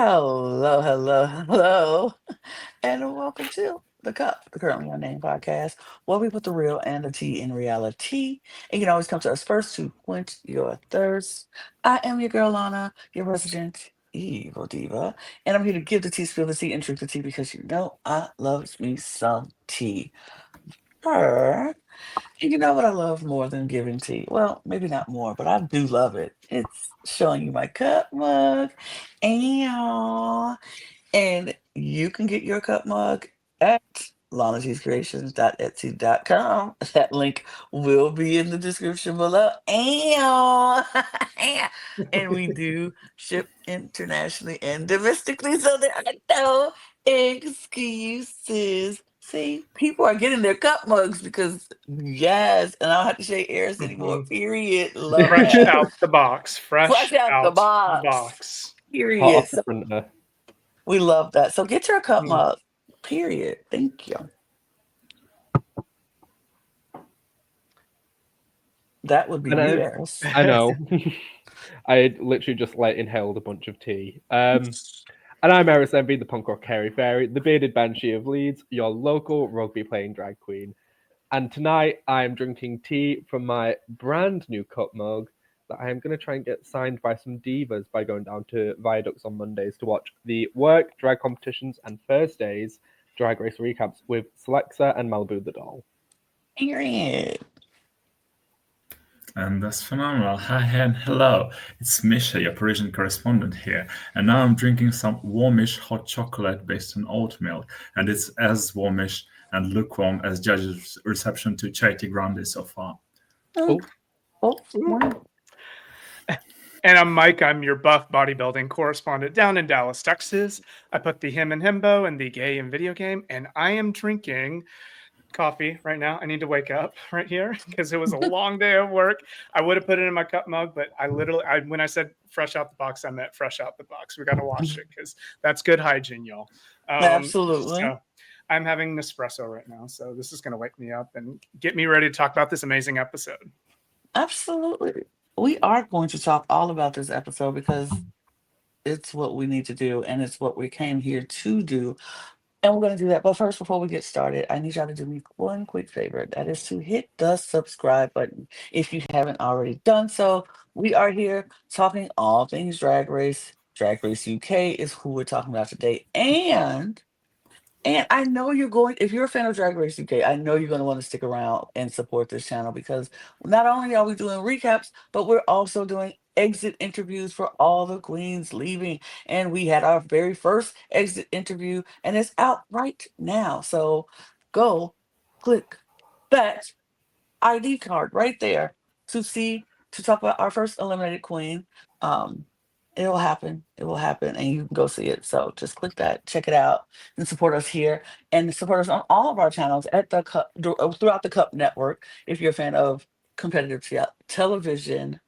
Hello, hello, hello, and welcome to The Cup, the Currently Unnamed Podcast, where we put the real and the tea in reality. And you can always come to us first to quench your thirst. I am your girl, Lana, your resident evil diva, and I'm here to give the tea, spill the tea, and drink the tea because you know I love me some tea. Her. And you know what I love more than giving tea? Well, maybe not more, but I do love it. It's showing you my cup mug. And you can get your cup mug at lanatescreations.etsy.com. That link will be in the description below. And we do ship internationally and domestically, so there are no excuses. See, people are getting their cup mugs because, yes, and I don't have to shake Eris anymore, hmm period. Love Fresh that. out the box. Fresh Fresh out the out the box, box. Hot period. off the printer. We love that. So get your cup Mm. mug. Period. Thank you. That would be And you, Eris. I know. I literally just inhaled a bunch of tea. And I'm Eris, I'm being the punk rock Hairy Fairy, the bearded banshee of Leeds, your local rugby playing drag queen. And tonight I'm drinking tea from my brand new cup mug that I am going to try and get signed by some divas by going down to Viaducts on Mondays to watch the work, drag competitions, and Thursdays drag race recaps with Selexa and Malibu the doll. Period. And that's phenomenal. Hi and hello. It's Micha, your Parisian correspondent here. And now I'm drinking some warmish hot chocolate based on oat milk. And it's as warmish and lukewarm as judges' reception to Charity Grande so far. Oh, oh, wow. And I'm Mike. I'm your buff bodybuilding correspondent down in Dallas, Texas. I put the him and himbo in the gay and video game, and I am drinking coffee right now. I need to wake up right here because it was a long day of work. I would have put it in my cup mug, but when I said fresh out the box, I meant fresh out the box. We got to wash it because that's good hygiene, y'all. Absolutely. So I'm having Nespresso right now, so this is going to wake me up and get me ready to talk about this amazing episode. Absolutely. We are going to talk all about this episode because it's what we need to do and it's what we came here to do. And we're going to do that. But first, before we get started, I need y'all to do me one quick favor. That is to hit the subscribe button if you haven't already done so. We are here talking all things Drag Race. Drag Race UK is who we're talking about today. And I know you're going, if you're a fan of Drag Race UK, I know you're going to want to stick around and support this channel because not only are we doing recaps, but we're also doing exit interviews for all the queens leaving. And we had our very first exit interview, and it's out right now. So go click that ID card right there to see, to talk about our first eliminated queen. Um, It'll happen. It will happen, and you can go see it. So just click that, check it out, and support us here, and support us on all of our channels at the Cup throughout the Cup Network. If you're a fan of competitive television,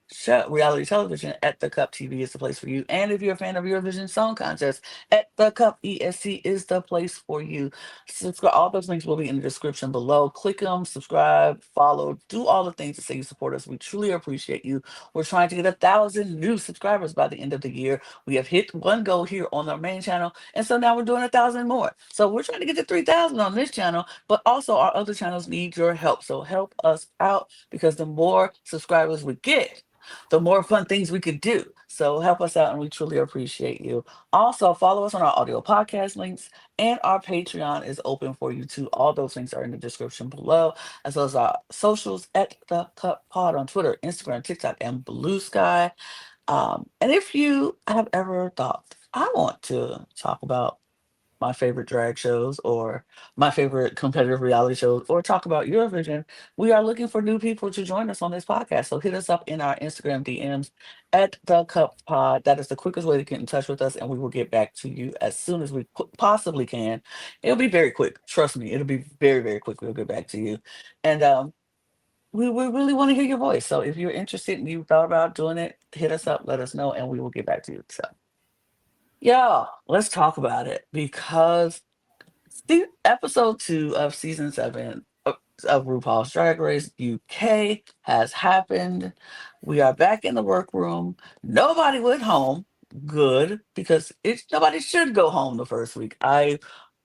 reality television, at the Cup TV is the place for you. And if you're a fan of Eurovision Song Contest, at the Cup ESC is the place for you. Subscribe. All those links will be in the description below. Click them, subscribe, follow, do all the things to say you support us. We truly appreciate you. We're trying to get 1,000 new subscribers by the end of the year. We have hit one goal here on our main channel, and so now we're doing 1,000 more. So we're trying to get to 3,000 on this channel, but also our other channels need your help. So help us out because the more subscribers we get, the more fun things we could do. So help us out, and we truly appreciate you. Also, follow us on our audio podcast links, and our Patreon is open for you too. All those links are in the description below, as well as our socials at the Cup Pod on Twitter, Instagram, TikTok, and Blue Sky. And if you have ever thought, I want to talk about my favorite drag shows or my favorite competitive reality shows or talk about Eurovision, we are looking for new people to join us on this podcast. So hit us up in our Instagram DMs at the Cup Pod. That is the quickest way to get in touch with us, and we will get back to you as soon as we possibly can. It'll be very quick. Trust me, it'll be very, very quick. We'll get back to you. And we really want to hear your voice. So if you're interested and you thought about doing it, hit us up, let us know, and we will get back to you. So yeah, let's talk about it because episode 2 of season 7 of RuPaul's Drag Race UK has happened. We are back in the workroom. Nobody went home. good because nobody should go home the first week. I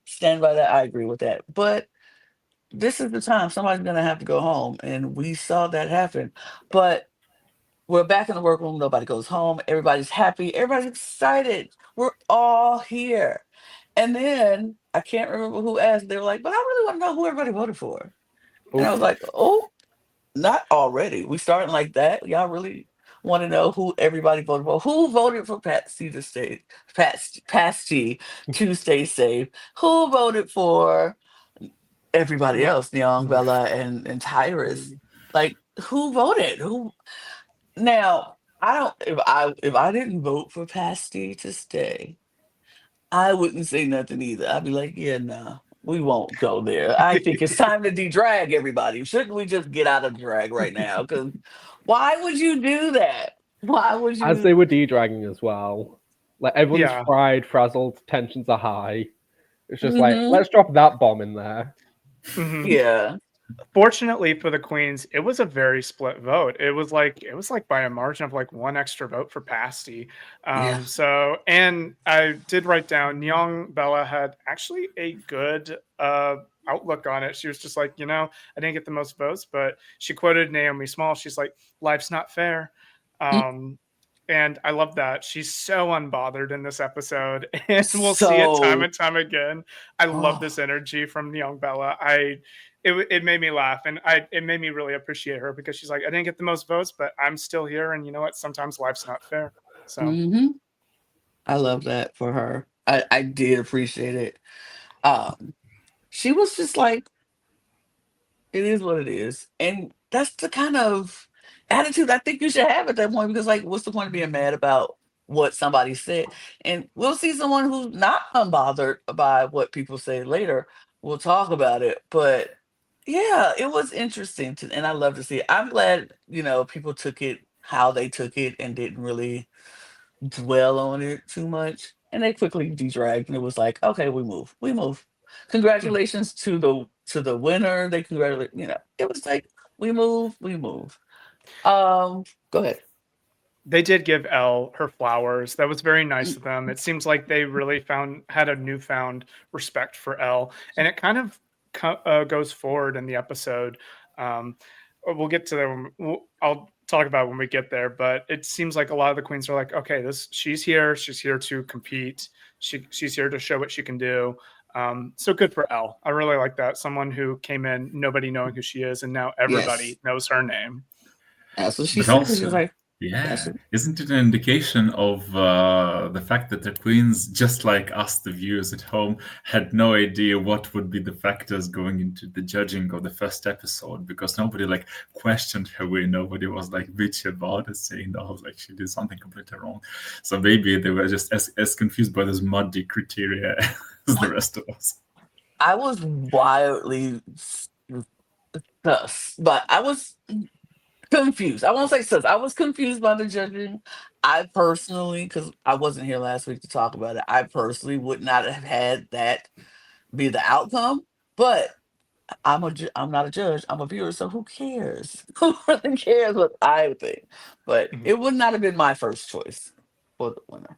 stand by that. I agree with that. But this is the time somebody's gonna have to go home, and we saw that happen. But we're back in the workroom. Nobody goes home. Everybody's happy. Everybody's excited. We're all here. And then I can't remember who asked. They were like, "But I really want to know who everybody voted for." And I was Oof. like, "Oh, not already. We starting like that? Y'all really want to know who everybody voted for? Who voted for Patsy to stay, Patsy to stay safe? Who voted for everybody else, Neon, Bella, and Tyrus? Like, who voted? Who now? I don't. If I didn't vote for Patsy to stay, I wouldn't say nothing either. I'd be like, yeah, no, we won't go there. I think it's time to de-drag everybody. Shouldn't we just get out of drag right now? Because why would you do that? Why would As you? they were de-dragging as well. Like everyone's Yeah. fried, frazzled, tensions are high. It's just like, Mhm. let's drop that bomb in there. Mhm. Yeah. Fortunately for the queens, it was a very split vote. It was like by a margin of like one extra vote for Pasty. Yeah. So, and I did write down Nyong Bella had actually a good outlook on it. She was just like, I didn't get the most votes, but she quoted Naomi Small. She's like, "Life's not fair." And I love that. She's so unbothered in this episode, and we'll see it time So, and time again. I love this oh, energy from Young Bella. It made me laugh, and it made me really appreciate her because she's like, I didn't get the most votes, but I'm still here, and you know what? Sometimes life's not fair. So hmm I love that for her. I did appreciate it. Um, she was just like, it is what it is. And that's the kind of attitude I think you should have at that point because, like, what's the point of being mad about what somebody said? And we'll see someone who's not unbothered by what people say later. We'll talk about it. But yeah, it was interesting to, and I love to see it. I'm glad, people took it how they took it and didn't really dwell on it too much. And they quickly de-dragged and it was like, okay, we move. We move. Congratulations to the winner. They congratulate, it was like we move, we move. Go ahead. they did give Elle her flowers. That was very nice Mm, of them. It seems like they really had a newfound respect for Elle, and it kind of goes forward in the episode. Um, we'll get to that. I'll talk about it when we get there. But it seems like a lot of the queens are like, okay, she's here. She's here to compete. She's here to show what she can do. So good for Elle. I really like that. Someone who came in, nobody knowing who she is, and now yes. everybody knows her name. That's what she But said. She was also, like, that's yeah, it. isn't it an indication of the fact that the queens, just like us, the viewers at home, had no idea what would be the factors going into the judging of the first episode because nobody like questioned her win. Nobody was like bitchy about it, saying, "Oh, like she did something completely wrong." So maybe they were just as confused by those muddy criteria as the rest of us. I was wildly sus, but I was confused. I won't say sus. I was confused by the judging. I personally, because I wasn't here last week to talk about it, I personally would not have had that be the outcome. But I'm not a judge. I'm a viewer, so who cares? Who really cares what I think? But Mhm. it would not have been my first choice for the winner.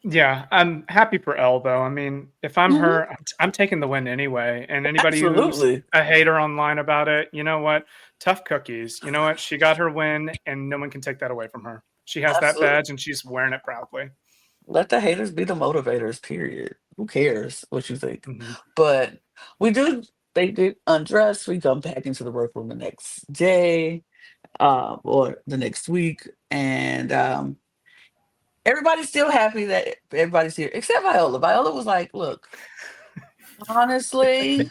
Yeah, I'm happy for Elle though. I mean, if I'm Hmm her, I'm taking the win anyway. And anybody who's Absolutely, a hater online about it, you know what? Tough cookies. You know what? She got her win, and no one can take that away from her. She has that absolutely. badge, and she's wearing it proudly. Let the haters be the motivators. Period. Who cares what you think? Mhm. But we do. They did undress. We come back into the workroom the next day, or the next week, and everybody's still happy that everybody's here, except Viola. Viola was like, "Look, honestly,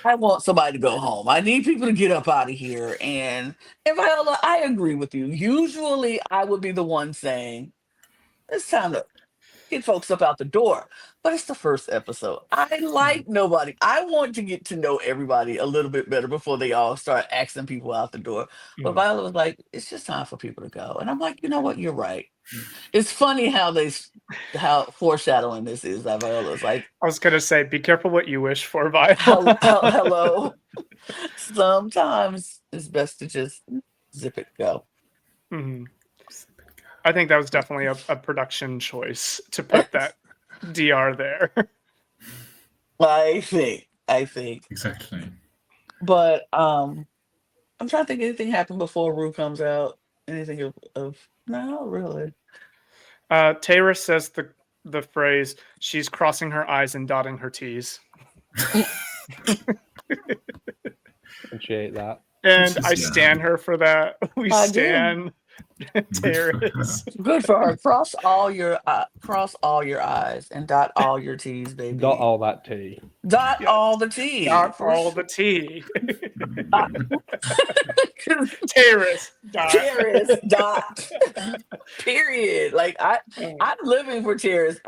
I want somebody to go home. I need people to get up out of here." And Viola, I agree with you. Usually, I would be the one saying, "It's time to get folks up out the door." But it's the first episode. I Mhm. like nobody. I want to get to know everybody a little bit better before they all start asking people out the door. But Mhm. Viola was like, it's just time for people to go. And I'm like, you know what? You're right. It's funny how foreshadowing this is that Viola's like, I was gonna say, be careful what you wish for, Viola. hello. Sometimes it's best to just zip it go. Mhm. I think that was definitely a production choice to put that DR there. I think. Exactly. But I'm trying to think anything happened before Rue comes out. Anything of no, really. Taylor says the phrase, she's crossing her I's and dotting her T's. Appreciate that. And I Yeah. stan her for that. We I do. stan Good for her. Terrace. Good for her. Cross all your I's and dot all your T's, baby. Not all that tea. Dot Yes. all the T's. Dot for all sure. the T. Terrace. Terrace. Dot. Period. Like I'm living for Terrace.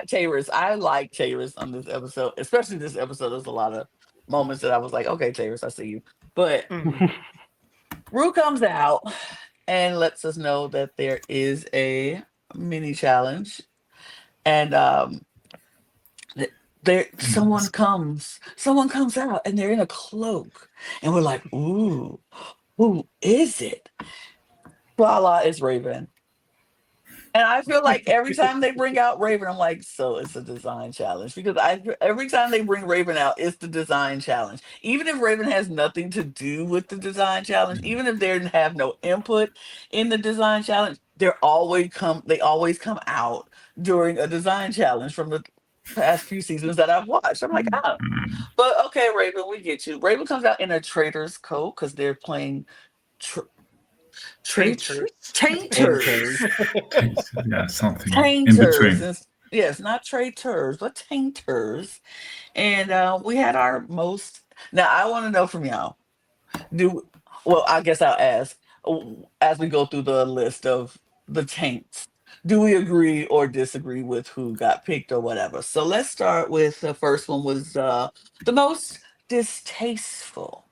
Terrace. I like Terrace on this episode, especially this episode. There's a lot of moments that I was like, okay, Terrace, I see you. But Rue comes out and lets us know that there is a mini challenge, and someone comes out, and they're in a cloak, and we're like, ooh, who is it? Voila, it's Raven. And I feel like every time they bring out Raven, I'm like, so it's a design challenge, because every time they bring Raven out, it's the design challenge. Even if Raven has nothing to do with the design challenge, even if they have no input in the design challenge, they always come out during a design challenge from the past few seasons that I've watched. I'm like, oh, but okay, Raven, we get you. Raven comes out in a traitor's coat because they're playing Tainters. Tainters. Yeah, something in Tainters. between. Yes, not traitors, but tainters. And we had our most. Now, I want to know from y'all. Well, I guess I'll ask as we go through the list of the taints. Do we agree or disagree with who got picked or whatever? So let's start with the first one was the most distasteful.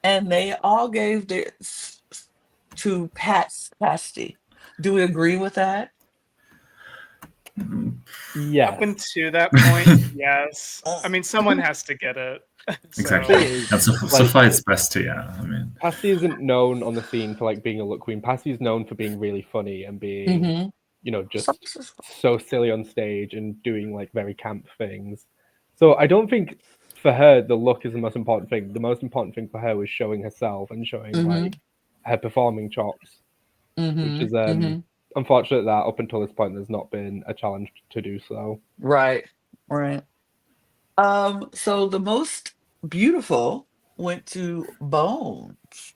And they all gave their to Pasty. Do we agree with that? Yeah. Up until that point, yes. I mean, someone has to get it. So- Exactly. And so far it's best, yeah. I mean, Pasty isn't known on the scene for like being a look queen. Pasty's known for being really funny and being, Mhm. Just so silly on stage and doing like very camp things. So I don't think for her the look is the most important thing. The most important thing for her was showing herself and showing like her performing chops, which is unfortunate that up until this point there's not been a challenge to do so. Right. So the most beautiful went to Bones.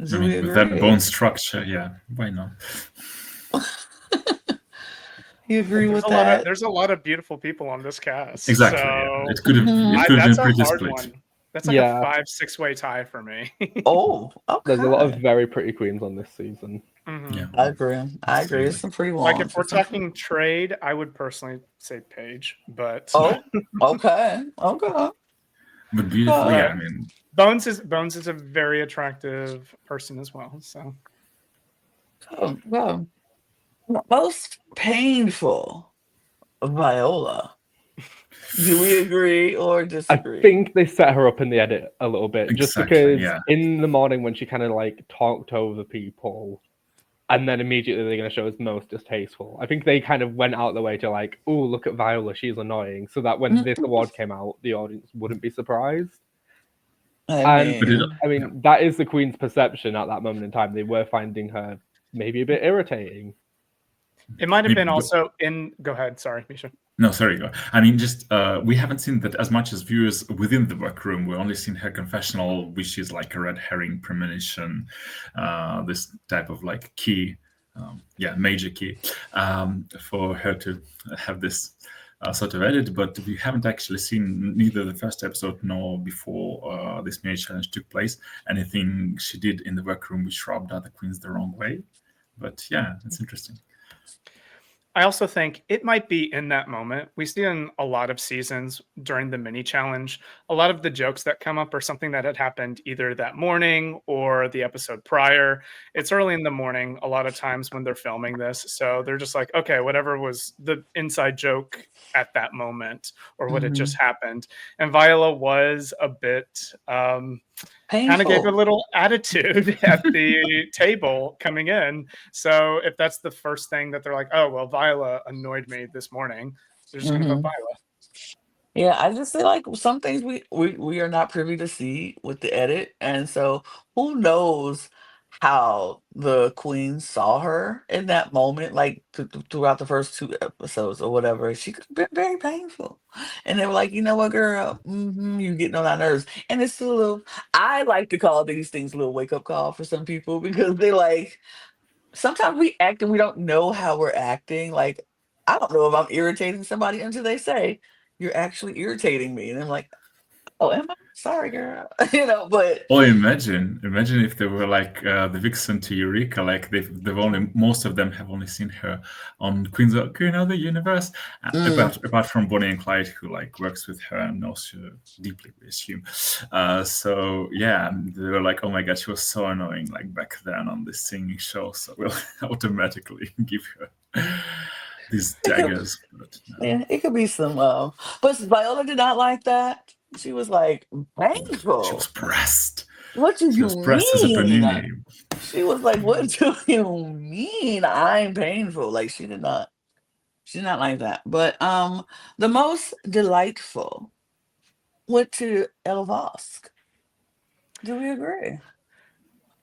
Do we with that agree? bone structure, yeah, why not? You agree with There's that? there's a lot of beautiful people on this cast. Exactly. So Yeah. It could have Mhm. been that's a pretty hard split. one. That's like a 5-6 way tie for me. Oh, okay. There's a lot of very pretty queens on this season. Mhm. Yeah. I agree. It's some pretty ones. Like if we're talking trade, I would personally say Paige, but Oh, okay. But beautiful, yeah. I mean, Bones is a very attractive person as well. So Well, most painful, Viola. Do we agree or disagree? I think they set her up in the edit a little bit, just Exactly, because yeah. in the morning when she kind of like talked over people, and then immediately they're going to show us most distasteful. I think they kind of went out the way to like, oh, look at Viola, she's annoying, so that when this award came out, the audience wouldn't be surprised. I mean, that is the Queen's perception at that moment in time. They were finding her maybe a bit irritating. it might have been also in. Go ahead. Sorry, Micha. No, sorry. I mean, just we haven't seen that as much as viewers within the workroom. We've only seen her confessional, which is like a red herring premonition, this type of like key, major key for her to have this sort of edit. But we haven't actually seen neither the first episode nor before this mini challenge took place anything she did in the workroom which rubbed other queens the wrong way. But yeah, it's interesting. I also think it might be in that moment. We see in a lot of seasons during the mini challenge, a lot of the jokes that come up are something that had happened either that morning or the episode prior. It's early in the morning a lot of times when they're filming this. So they're just like, okay, whatever was the inside joke at that moment or what had just happened. And Viola was a bit kind of gave a Painful. little attitude at the table coming in. So if that's the first thing that they're like, oh, well, Viola annoyed me this morning, they're just going to put Hmm. Viola. Yeah, I just feel like some things we are not privy to see with the edit, and so who knows how the queen saw her in that moment, like throughout the first 2 episodes or whatever. She could have been very painful, and they were like, you know what, girl, you getting on our nerves, and it's a little. I like to call these things a little wake up call for some people because they like sometimes we act and we don't know how we're acting. Like, I don't know if I'm irritating somebody until they say, you're actually irritating me. And I'm like, oh, am I? Sorry, girl. But Or imagine if they were like the vixen to Eureka, like they've only, most of them have only seen her on Queen of the Universe, mm, apart from Bonnie and Clyde, who like works with her and knows her deeply, we assume. So yeah, they were like, oh my god, she was so annoying, like back then on this singing show. So we'll automatically give her these it could, daggers. But no. yeah, it could be some, but Viola did not like that. She was like, She was painful. pressed. What do She you was pressed as a mean? panini. She was like, what do you mean I'm painful? Like she did not like that. But the most delightful went to Elvosk. Do we agree?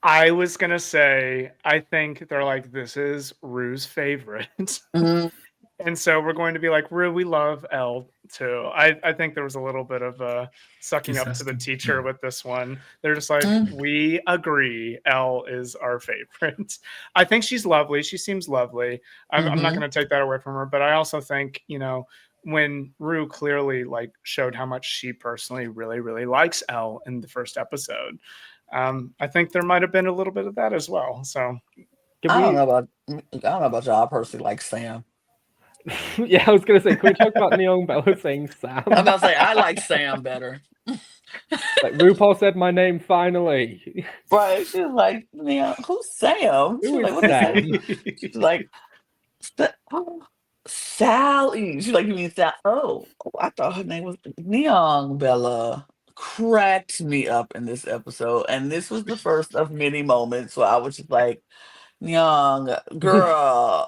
I was going to say, I think they're like, this is Rue's favorite. Mhm. And so we're going to be like, Rue, we love Elle too. I think there was a little bit of sucking up to the teacher with this one. They're just like, we agree, Elle is our favorite. I think she's lovely. She seems lovely. I'm not going to take that away from her, but I also think, when Rue clearly like showed how much she personally really, really likes Elle in the first episode, I think there might have been a little bit of that as well. So I don't know about y'all. I personally like Sam. Yeah, I was going to say, can we talk about Neon Bella saying Sam? I'm about to say I like Sam better. Like RuPaul said my name finally. Right? She was like, Neon, who's Sam? She Who was like, is what is Sam? that? She's like, Sally. She's like, you mean Sally? Oh, I thought her name was Neon Bella. Cracked me up in this episode, and this was the first of many moments where I was just like, young girl.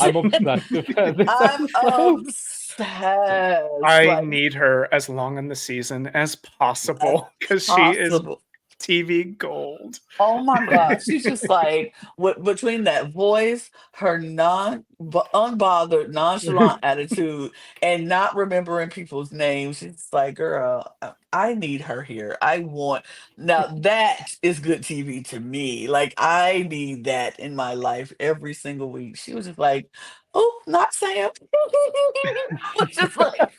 I'm obsessed with her this I'm episode. obsessed. I Like, need her as long in the season as possible because she is possible. TV gold. Oh my God. She's just like, between that voice, her unbothered, nonchalant attitude, and not remembering people's names. She's like, girl, I need her here. Now that is good TV to me. Like, I need that in my life every single week. She was just like, oh, not Sam. I was just like,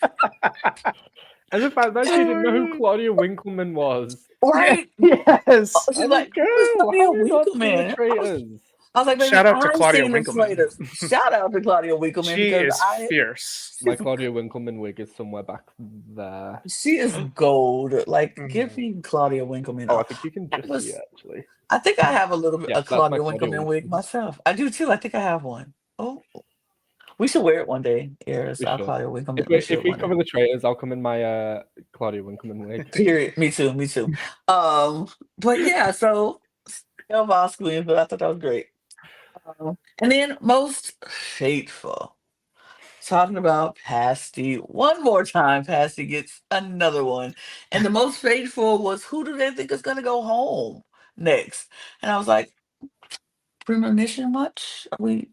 And the fact that she didn't know who Claudia Winkleman was. right? Yes. She's I'm like, girl, who's Claudia have you not seen The Winkleman? Traitors? I was like, baby, Shout out to I've Claudia seen the Winkleman. Traitors. Shout out to Claudia Winkleman She because is fierce. My Claudia Winkleman wig is somewhere back there. she is gold. Like, give me Claudia Winkleman. Oh, I think you can That just was- see it, actually. I think I have a little bit Yeah, of that's my Claudia Claudia Winkleman wig Winkleman. myself. I do too. I think I have one. Oh, we should wear it one day. Eris, We our should. Claudia Winkleman. If we cover The Traitors, I'll come in my Claudia Winkleman wig. Period. Me too. But yeah, so Elvosk Queen, but I thought that was great. And then most fateful. Talking about Pasty. One more time, Pasty gets another one. And the most fateful was, who do they think is going to go home next? And I was like, premonition much? Are we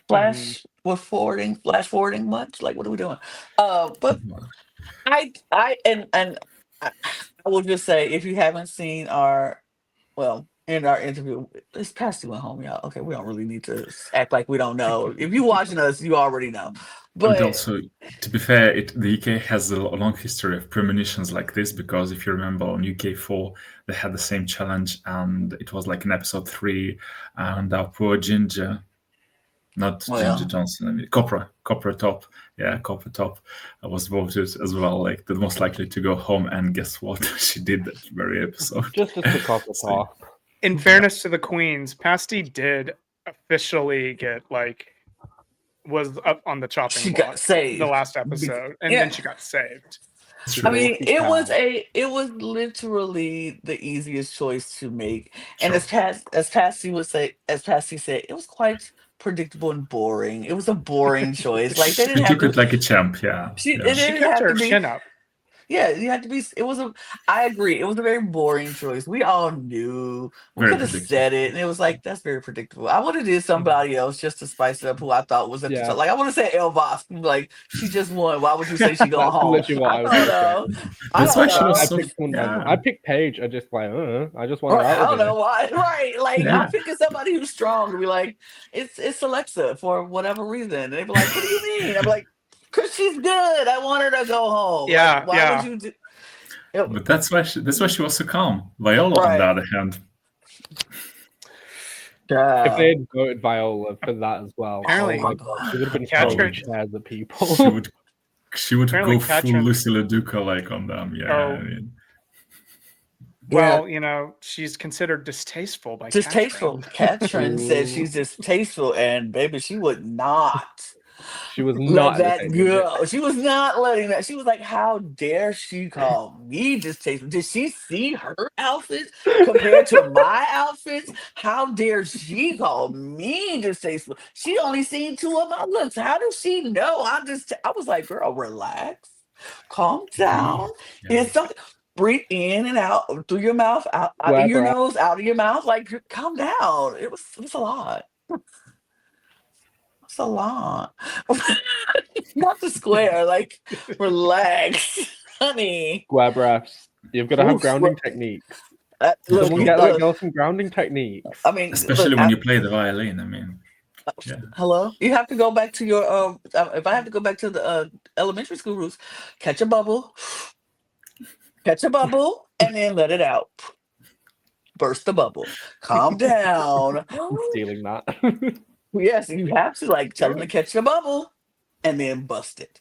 flash forwarding much? Like, what are we doing? But I will just say, if you haven't seen in our interview, this Pasty went home, y'all. Okay, we don't really need to act like we don't know. If you're watching us, you already know. But And also, to be fair, the UK has a long history of premonitions like this, because if you remember on UK4, they had the same challenge, and it was like in episode 3, and our poor Ginger, not Ginger Johnson, I mean Copper Top, was voted as well, like the most likely to go home, and guess what? She did that very episode. Just the Copper Top. In fairness to the queens, Pasty did officially was up on the chopping she block got saved the last episode, and then she got saved. It's I true. mean, Naughty cow. it was literally the easiest choice to make. And Sure. as Patsy would say, as Patsy said, it was quite predictable and boring. It was a boring choice. Like they She didn't have took to it like a champ. Yeah. it Yeah. She didn't kept have her to be. chin up. Yeah, you had to be. It was a. I agree. It was a very boring choice. We all knew. We Very could have predictable. said it, and it was like that's very predictable. I would have did somebody else just to spice it up, who I thought was at the Yeah, top. Like I want to say Elvas. Like she just won. Why would you say she going that's home? literally what I I was don't gonna say. know. I That's don't why she was know. I so. picked someone else. I Yeah. picked Paige. I just like, I just want her Right, I out of don't know here. why. Right, like I'm Yeah. picking somebody who's strong to be like, it's Alexa for whatever reason. And they be like, what do you mean? I'm like, cause she's good. I want her to go home. Like, Yeah, why would yeah. you do? But that's why she was so calm. Viola, on the Right. other hand, If they Yeah. had voted Viola for that as well, oh Apparently, my god, they would have been throwing Katrin. chairs at she people. would she would Apparently, go full Katrin. Lucy LaDuca like on them. Yeah. Oh, I mean, Yeah. well, she's considered distasteful by Distasteful. Katrin. Katrin said Ooh, she's distasteful, and baby, she would not she was let not that entertaining it. go. She was not letting that. She was like, "How dare she call me distasteful? Did she see her outfits compared to my outfits? How dare she call me distasteful? She only seen two of my looks. How does she know? I was like, girl, relax, calm down. yeah. It's something. Breathe in and out through your mouth, out of Square your bra. nose, out of your mouth. Like, calm down. It was a lot. It's a lot. Not the square. Like, relax, honey. Square breaths. You've got to have Ooh, grounding techniques. look, Someone get that look. girl some grounding techniques. I mean, Especially look. when you play the violin. I mean, yeah. Hello. You have to go back to your. If I have to go back to the elementary school rules, catch a bubble, and then let it out. Burst the bubble. Calm down. I'm stealing that. Yes, you have to like tell them to catch the bubble, and then bust it.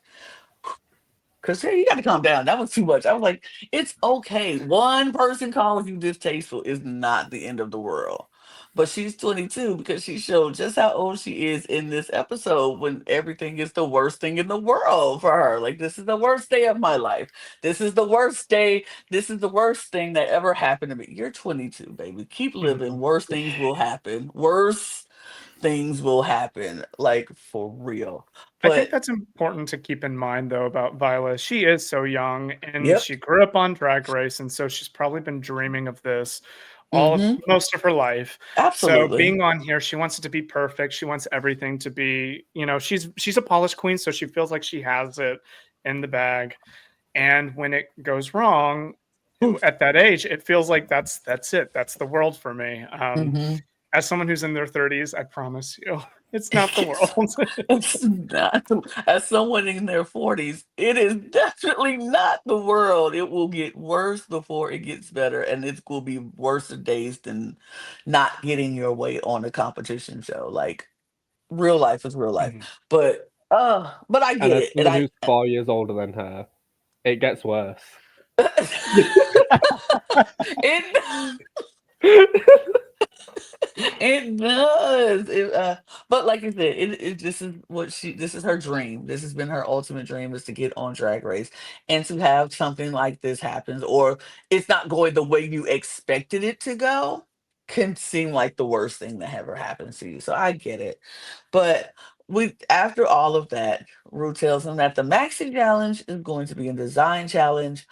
Cause hey, you got to calm down. That was too much. I was like, it's okay. One person calling you distasteful is not the end of the world. But she's 22 because she showed just how old she is in this episode when everything is the worst thing in the world for her. Like, this is the worst day of my life. This is the worst day. This is the worst thing that ever happened to me. You're 22, baby. Keep living. Worse things will happen. Worse things will happen. Like, for real. I think But, that's important to keep in mind, though, about Viola. She is so young, and yep. she grew up on Drag Race, and so she's probably been dreaming of this Mm-hmm. most of her life. So Absolutely. being on here, she wants it to be perfect. She wants everything to be, she's a polished queen, so she feels like she has it in the bag. And when it goes wrong Oof. at that age, it feels like that's it. That's the world for me. Mm-hmm. As someone who's in their 30s, I promise you, it's not the world. It's not. As someone in their 40s, it is definitely not the world. It will get worse before it gets better, and it will be worse days than not getting your way on a competition show. Like, real life is real life. Mhm. But I And get as it. And someone who's 4 years older than her, it gets worse. it it does. But like I said, this is her dream. This has been her ultimate dream, is to get on Drag Race and to have something like this happens, or it's not going the way you expected it to go, can seem like the worst thing that ever happens to you. So I get it. But after all of that, Ru tells him that the Maxi challenge is going to be a design challenge,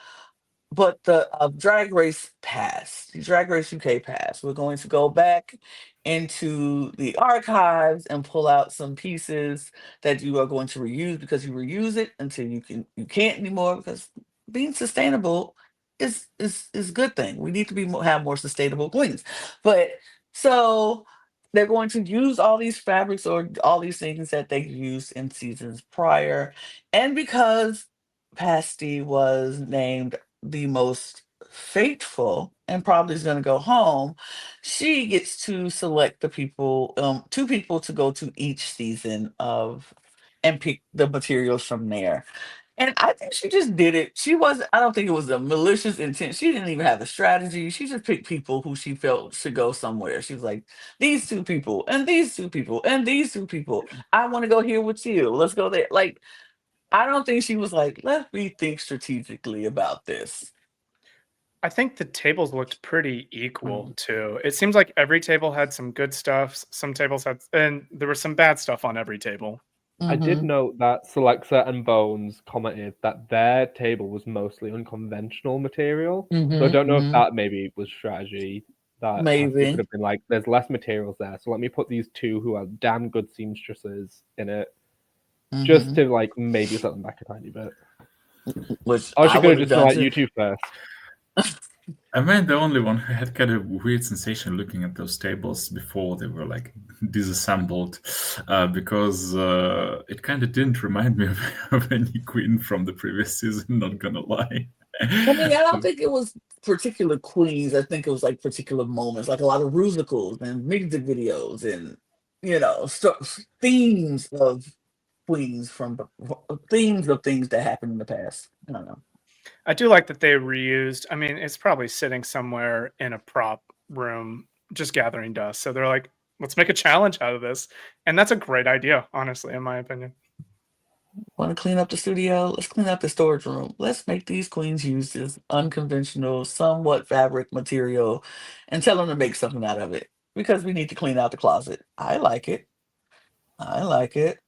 but the Drag Race pass, the Drag Race UK pass, we're going to go back into the archives and pull out some pieces that you are going to reuse, because you reuse it until you can't anymore, because being sustainable is a good thing. We need to have more sustainable queens. But so they're going to use all these fabrics or all these things that they used in seasons prior, and because Pasty was named the most faithful and probably is going to go home, she gets to select the people, two people to go to each season of, and pick the materials from there. And I think she just did it. I don't think it was a malicious intent. She didn't even have a strategy. She just picked people who she felt should go somewhere. She was like, these two people, and these two people, and these two people. I want to go here with you. Let's go there. Like, I don't think she was like, let me think strategically about this. I think the tables looked pretty equal too. It seems like every table had some good stuff. Some tables had, and there was some bad stuff on every table. I did Mhm. note that Selexa and Bones commented that their table was mostly unconventional material. So I Mhm, don't know if mhm. that maybe was strategy. That it Maybe. could have been like, there's less materials there, so let me put these two who are damn good seamstresses in it, just Mhm. to like maybe set them back a tiny bit. Which Or I she could would have have just been done like, too. you two first. Am I the only one who had kind of weird sensation looking at those tables before they were like disassembled? Because it kind of didn't remind me of any queen from the previous season, not gonna lie. I mean, I don't think it was particular queens. I think it was like particular moments, like a lot of musicals and music videos and themes of queens themes of things that happened in the past. I don't know. I do like that they reused. I mean, it's probably sitting somewhere in a prop room just gathering dust. So they're like, let's make a challenge out of this. And that's a great idea, honestly, in my opinion. Want to clean up the studio? Let's clean up the storage room. Let's make these queens use this unconventional, somewhat fabric material and tell them to make something out of it because we need to clean out the closet. I like it. I like it.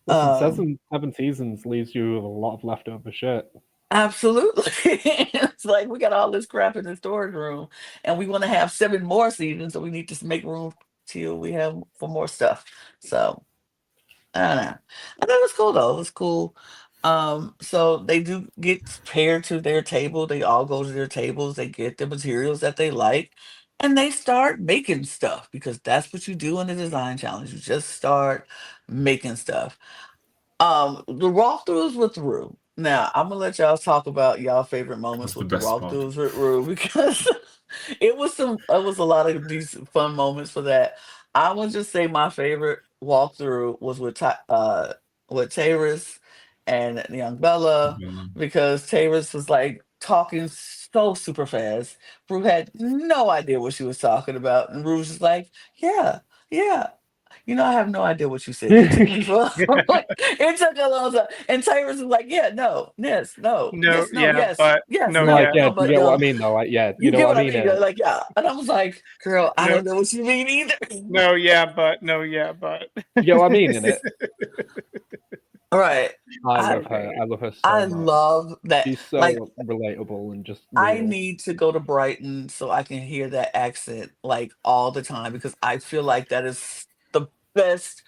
Listen, Um, 7 seasons leaves you with a lot of leftover shit. Absolutely. It's like we got all this crap in the storage room and we want to have 7 more seasons, so we need to make room till we have for more stuff. So I don't know. I thought it was cool though. It was cool. So they do get paired to their table. They all go to their tables. They get the materials that they like, and they start making stuff because that's what you do in the design challenge. You just start making stuff. The walkthroughs with Rue. Now, I'm gonna let y'all talk about y'all favorite moments Was the with the best part. walkthroughs with Rue because it was a lot of these fun moments for that. I would just say my favorite walkthrough was with Taris and Young Bella because Taris was like talking so super fast. Rue had no idea what she was talking about, and Rue was just like, "Yeah, yeah, I have no idea what you said. You took me for it took a long time. And Tyrus was like, yeah, no, yes, no, No, yes, no, yeah, yes, but yes, no, no, Like, yeah. yeah, no, do you but get what I no. mean though? Like, yeah, you You know get what what I I mean mean? in it. Like, yeah. And I was like, girl, I No, don't know what you mean either. no, yeah, but no, yeah, but. You get what I mean in it. All right. I I love her. I love her I so much. love that. She's Like, so relatable and just I real. need to go to Brighton so I can hear that accent like all the time because I feel like that is the best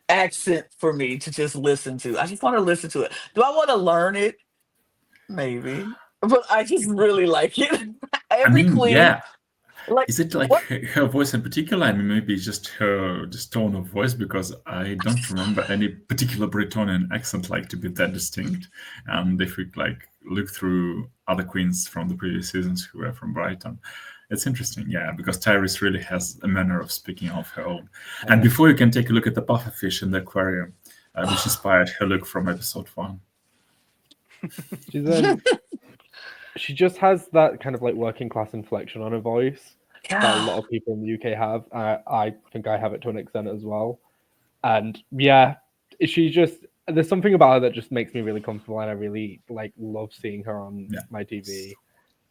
accent for me to just listen to. I just want to listen to it. Do I want to learn it? Maybe. But I just really like it. I Every mean, queen, yeah. like Is it like what? her voice in particular? I mean, maybe just her just tone of voice, because I don't remember any particular Bretonian accent like to be that distinct. And if we like look through other queens from the previous seasons who were from Brighton, it's interesting, yeah, because Tyrese really has a manner of speaking of her own. And before you can take a look at the pufferfish in the aquarium, which inspired her look from episode 1. She's she just has that kind of like working class inflection on her voice that a Yeah. lot of people in the UK have. I think I have it to an extent as well. And yeah, she just there's something about her that just makes me really comfortable, and I really like love seeing her on my TV.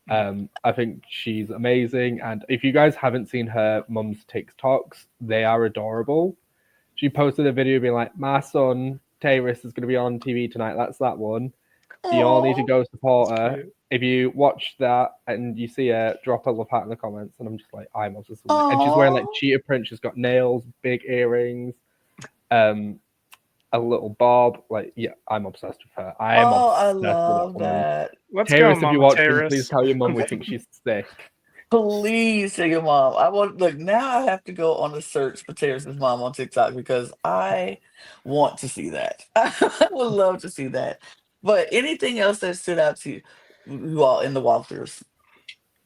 I think she's amazing, and if you guys haven't seen her mum's TikToks, they are adorable. She posted a video being like, "My son Taris is going to be on TV tonight. That's that one. You all need to Aw. go support her. Cute. If you watch that and you see her, drop a love heart in the comments." And I'm just like, I'm obsessed with it. And she's wearing like Aw. cheetah print. She's got nails, big earrings, a little bob. Like, yeah, I'm obsessed with her. I am Oh, I obsessed with that love woman. that. Let's go, Taris, if you Mama watch this, please Taris. tell your mum we Okay. think she's sick. Please tell your mom. I want look now. I have to go on a search for Terrence's mom on TikTok because I want to see that. I would love to see that. But anything else that stood out to you all in the walkthroughs?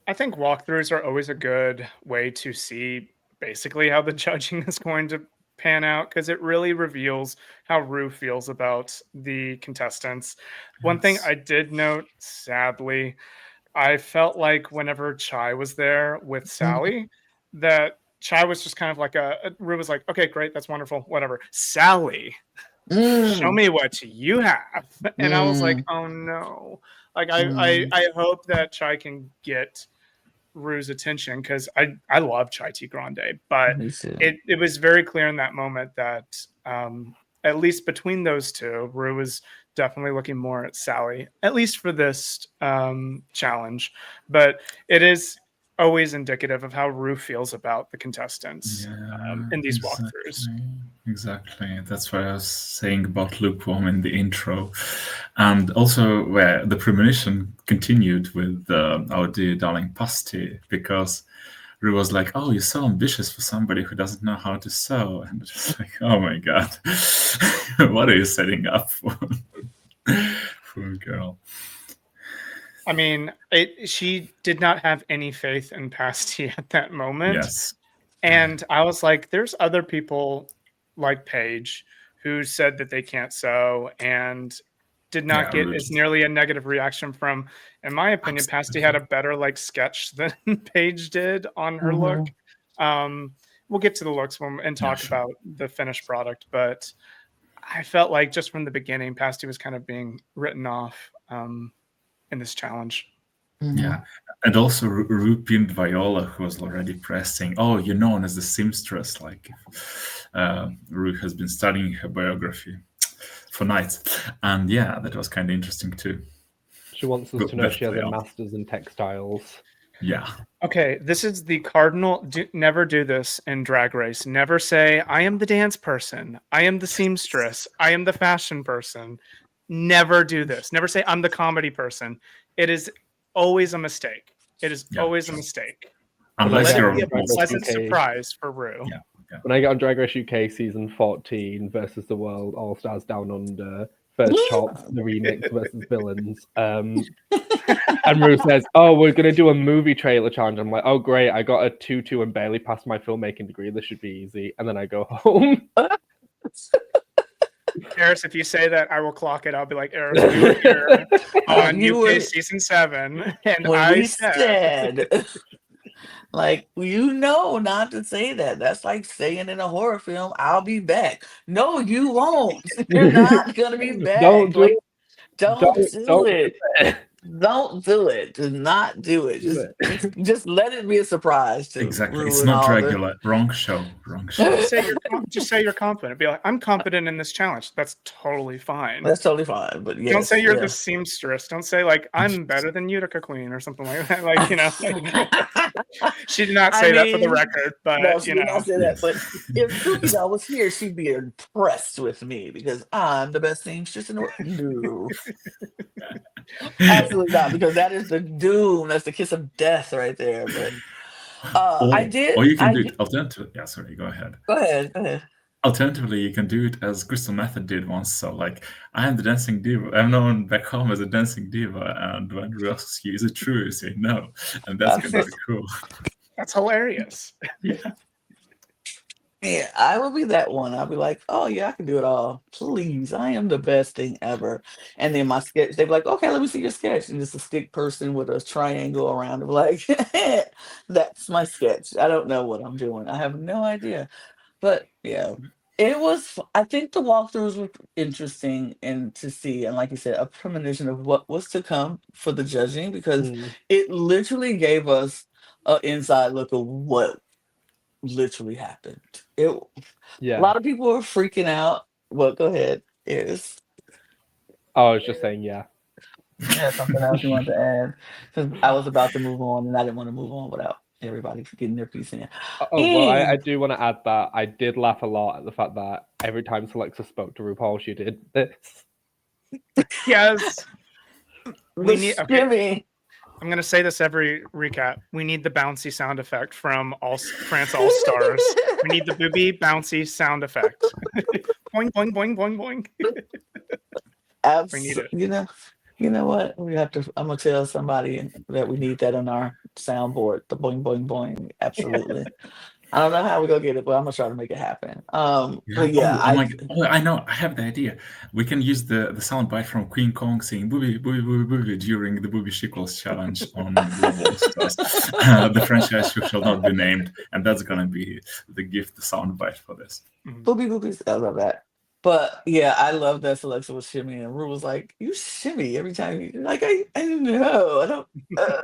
I think walkthroughs are always a good way to see basically how the judging is going to pan out, because it really reveals how Rue feels about the contestants. One thing I did note, sadly, I felt like whenever Chai was there with Mhm. Sally, that Chai was just kind of like Rue was like, okay, great, that's wonderful, whatever. Sally show me what you have. And I was like, oh no. Like I hope that Chai can get Rue's attention, because I love Chai Tea Grande, but it was very clear in that moment that at least between those two, Rue was definitely looking more at Sally, at least for this challenge. But it is always indicative of how Rue feels about the contestants in these walkthroughs. Exactly. That's what I was saying about lukewarm in the intro. And also where the premonition continued with our dear darling Pasty, because Rue was like, oh, you're so ambitious for somebody who doesn't know how to sew. And it's like, oh my God, what are you setting up for? Poor girl. I mean, she did not have any faith in Pasty at that moment. Yes. And I was like, there's other people like Paige who said that they can't sew and did not get as nearly a negative reaction from, in my opinion, Pasty had a better sketch than Paige did on her look. We'll get to the looks and talk about the finished product, but I felt like just from the beginning, Pasty was kind of being written off in this challenge. Yeah, and also Rupi and Viola, who was already pressing, oh, you're known as the seamstress, like Ru has been studying her biography for nights. And yeah, that was kind of interesting too. She wants us to know she has a master's in textiles. Yeah. Okay, this is the cardinal. Never do this in Drag Race. Never say, I am the dance person. I am the seamstress. I am the fashion person. Never do this. Never say, I'm the comedy person. It is always a mistake. It is always a mistake. Unless you're a pleasant surprise for Rue. Yeah. When I get on Drag Race UK season 14 versus the World All Stars Down Under, first chops, the remix versus villains. And Rue says, oh, we're going to do a movie trailer challenge. I'm like, oh, great. I got a 2-2 and barely passed my filmmaking degree. This should be easy. And then I go home. Eris, if you say that, I will clock it. I'll be like, Eris, we were here on UK season 7. And I said... Like, not to say that. That's like saying in a horror film, I'll be back. No, you won't. You're not going to be back. Don't do it. Don't do it. Do not do it. Just let it be a surprise. Exactly. It's not regular. Wrong show. Just say you're confident. Be like, I'm confident in this challenge. That's totally fine. That's totally fine. But yes, don't say you're the seamstress. Don't say I'm better than Utica Queen or something like that. She did not say that for the record. But no, she did not say that. But if Cookie was here, she'd be impressed with me because I'm the best seamstress in the world. No. Absolutely not, because that is the doom. That's the kiss of death right there. But or you can do it alternatively. Yeah, sorry, go ahead. Go ahead. Alternatively, you can do it as Crystal Method did once. So, I am the dancing diva. I'm known back home as a dancing diva, and when we ask you, is it true? You say no, and that's gonna be cool. That's hilarious. Yeah, I will be that one. I'll be like, oh yeah, I can do it all. Please, I am the best thing ever. And then my sketch, they'd be like, okay, let me see your sketch. And just a stick person with a triangle around it. Like, that's my sketch. I don't know what I'm doing. I have no idea. But yeah, it was, I think the walkthroughs were interesting and to see. And like you said, a premonition of what was to come for the judging, because it literally gave us an inside look of what literally happened. A lot of people were freaking out. Well, go ahead, Eris. I was just saying, yeah. Something else you wanted to add? Because I was about to move on, and I didn't want to move on without everybody getting their piece in. Well, I do want to add that I did laugh a lot at the fact that every time Celexa spoke to RuPaul, she did this. Yes. We need. Okay. I'm going to say this every recap. We need the bouncy sound effect from France All Stars. We need the booby bouncy sound effect. Boing, boing, boing, boing, boing. Absolutely. You know what? I'm going to tell somebody that we need that on our soundboard. The boing, boing, boing. Absolutely. I don't know how we're going to get it, but I'm going to try to make it happen. But yeah. I know. I have the idea. We can use the soundbite from Queen Kong saying booby, booby, booby, booby during the Booby Shickles challenge on the franchise who shall not be named. And that's going to be the gift, the soundbite for this. Booby, boobies. I love that. But yeah, I love that Alexa was shimmying. And Ru was like, "You shimmy every time you like." I don't know. I don't. Uh.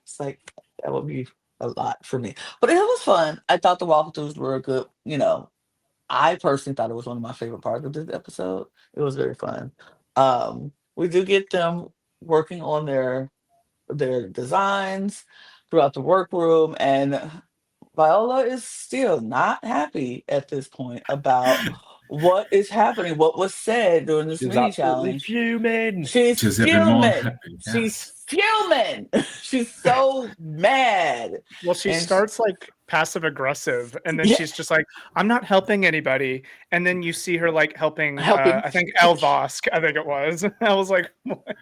It's like that would be a lot for me. But it was fun. I thought the walkthroughs were good. I personally thought it was one of my favorite parts of this episode. It was very fun. We do get them working on their designs throughout the workroom, and Viola is still not happy at this point about what is happening, what was said during this She's mini absolutely challenge. fuming. She's She's even more fuming. happy. She's Yes. fuming. She's so mad. Well, she And starts like passive aggressive, and then yeah, she's just like, "I'm not helping anybody." And then you see her like helping, helping. I think Elvosk, I think it was. I was like, "What?"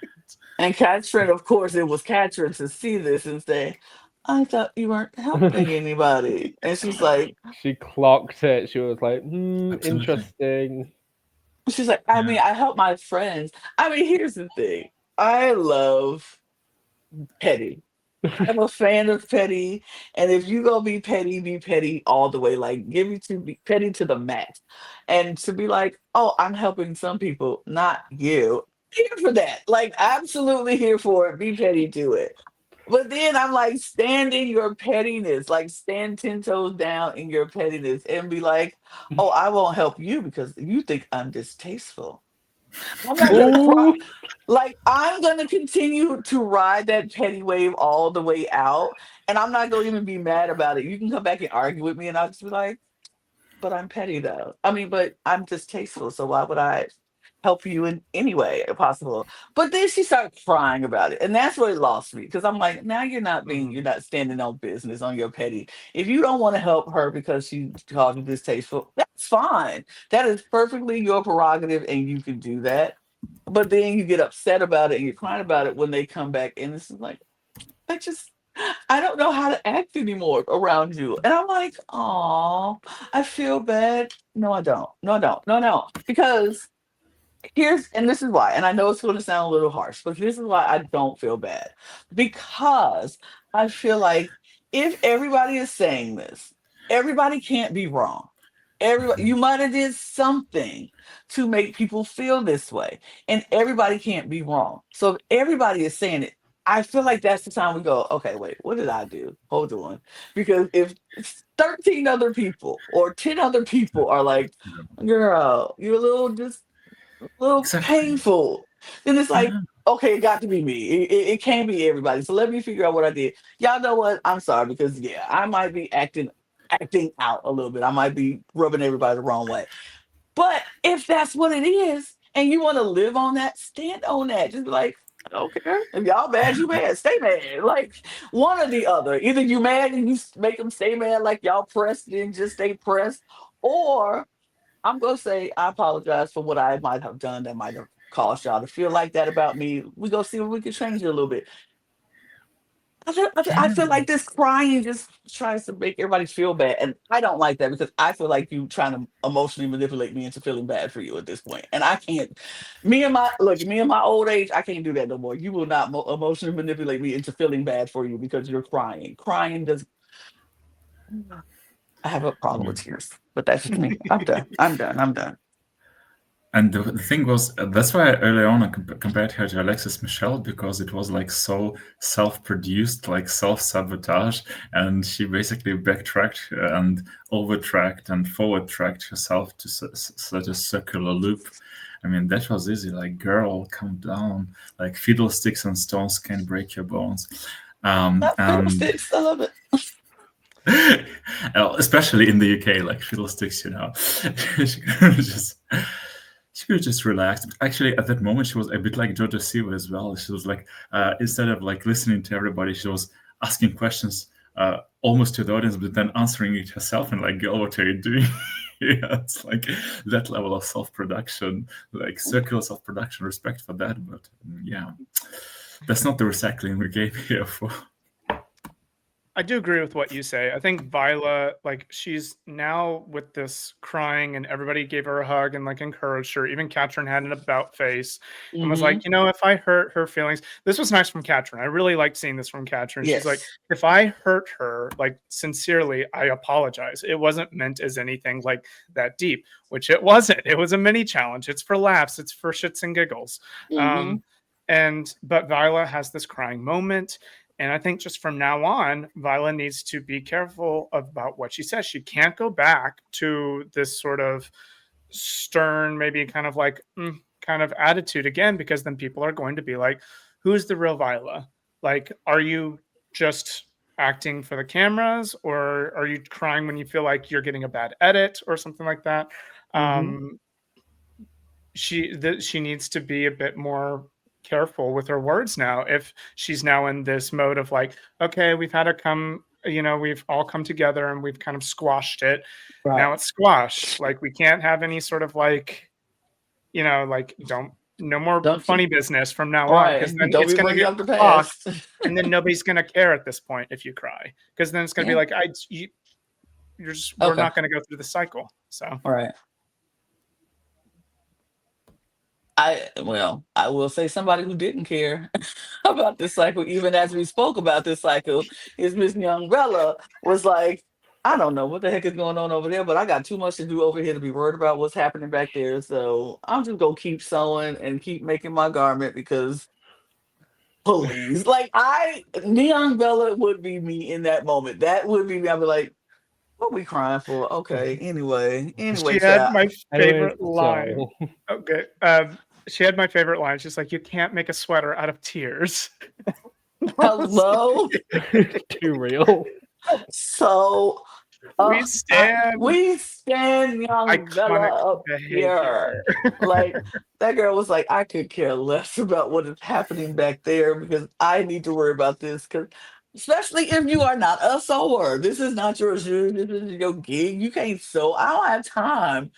And Katrin, of course, it was Katrin to see this and say, I thought you weren't helping anybody. And she's like, She clocked it. She was like, Absolutely. interesting. I Yeah. mean, I help my friends. I mean, here's the thing. I love Petty. I'm a fan of petty, and if you gonna be petty all the way. Like, give me to be petty to the max, and to be like, oh, I'm helping some people, not you. Here for that, like, absolutely here for it. Be petty to it. But then I'm like, stand in your pettiness, like stand 10 toes down in your pettiness, and be like, oh, I won't help you because you think I'm distasteful. I'm not gonna cry. Ooh. Like, I'm gonna continue to ride that petty wave all the way out, and I'm not gonna even be mad about it. You can come back and argue with me, and I'll just be like, "But I'm petty, though. I mean, but I'm distasteful. So why would I help you in any way possible?" But then she started crying about it, and that's where it lost me because I'm like, now you're not standing on business on your petty. If you don't want to help her because she called you distasteful, that's fine. That is perfectly your prerogative, and you can do that. But then you get upset about it and you're crying about it when they come back, and it's like, I just, I don't know how to act anymore around you. And I'm like, oh, I feel bad. No, I don't. No, I don't. No, no. Because and this is why, and I know it's going to sound a little harsh, but this is why I don't feel bad. Because I feel like if everybody is saying this, everybody can't be wrong. Everybody, Mhm. you might have did something to make people feel this way, and everybody can't be wrong. So if everybody is saying it, I feel like that's the time we go, okay, wait, what did I do? Hold on. Because if 13 other people or 10 other people are like, girl, you're a little Exactly. painful. Then it's like, Yeah. okay, it got to be me. It can't be everybody. So let me figure out what I did. Y'all know what? I'm sorry because yeah, I might be acting out a little bit. I might be rubbing everybody the wrong way. But if that's what it is, and you want to live on that, stand on that. Just be like, I don't care. If y'all mad, you mad. Stay mad. Like one or the other. Either you mad and you make them stay mad, like y'all pressed, then just stay pressed, or I'm gonna say I apologize for what I might have done that might have caused y'all to feel like that about me. We go see if we can change it a little bit. I feel Yeah. like this crying just tries to make everybody feel bad, and I don't like that because I feel like you trying to emotionally manipulate me into feeling bad for you at this point, and I can't. Me and my old age, I can't do that no more. You will not emotionally manipulate me into feeling bad for you because you're crying. Crying does. I have a problem with tears, but that's just me. I'm done. I'm done. I'm done. And the thing was, that's why earlier on I compared her to Alexis Michelle, because it was like so self-produced, like self-sabotage, and she basically backtracked and overtracked and forward-tracked herself to such a circular loop. I mean, that was easy. Like, girl, calm down. Like, fiddlesticks and stones can break your bones. Not And fiddlesticks. I love it. especially in the UK, like fiddlesticks, she could just relax. Actually, at that moment, she was a bit like Georgia Siwa as well. She was like, instead of like listening to everybody, she was asking questions almost to the audience, but then answering it herself and like, girl, what are you doing? Yeah, it's like that level of self-production, like circular self-production. Respect for that, but yeah, that's not the recycling we came here for. I do agree with what you say. I think Viola, like, she's now with this crying, and everybody gave her a hug and like encouraged her. Even Katrin had an about face and was Mm-hmm. like, if I hurt her feelings, this was nice from Katrin. I really liked seeing this from Katrin. She's like, Yes. if I hurt her, like, sincerely, I apologize. It wasn't meant as anything like that deep, which it wasn't. It was a mini challenge. It's for laughs. It's for shits and giggles. Mm-hmm. But Viola has this crying moment. And I think just from now on, Viola needs to be careful about what she says. She can't go back to this sort of stern, maybe kind of like kind of attitude again, because then people are going to be like, who's the real Viola? Like, are you just acting for the cameras, or are you crying when you feel like you're getting a bad edit or something like that? Mm-hmm. She needs to be a bit more careful with her words now, if she's now in this mode of like, okay, we've had to come, we've all come together and we've kind of squashed it. Right. Now it's squashed. Like, we can't have any sort of like, like, no more Don't funny you? business from now All on, right. because then Don't it's be going to bringing get up the lost, past. and then nobody's going to care at this point if you cry, because then it's going to be Yeah. like, we're Okay. not going to go through the cycle. So All right. I will say somebody who didn't care about this cycle, even as we spoke about this cycle, is Miss Young Bella. Was like, I don't know what the heck is going on over there, but I got too much to do over here to be worried about what's happening back there. So I'm just gonna keep sewing and keep making my garment because please, like Neon Bella would be me in that moment. That would be me. I'd be like, what we crying for? Okay. Anyway, she had chat. my Anyways, favorite line. so Okay. She had my favorite line. She's like, you can't make a sweater out of tears. Hello. too real. So We stand we stand Young iconic Bella up here. behavior. Like that girl was like, I could care less about what is happening back there because I need to worry about this. Because especially if you are not a sewer, this is not your shoe. This is your gig. You can't sew. I don't have time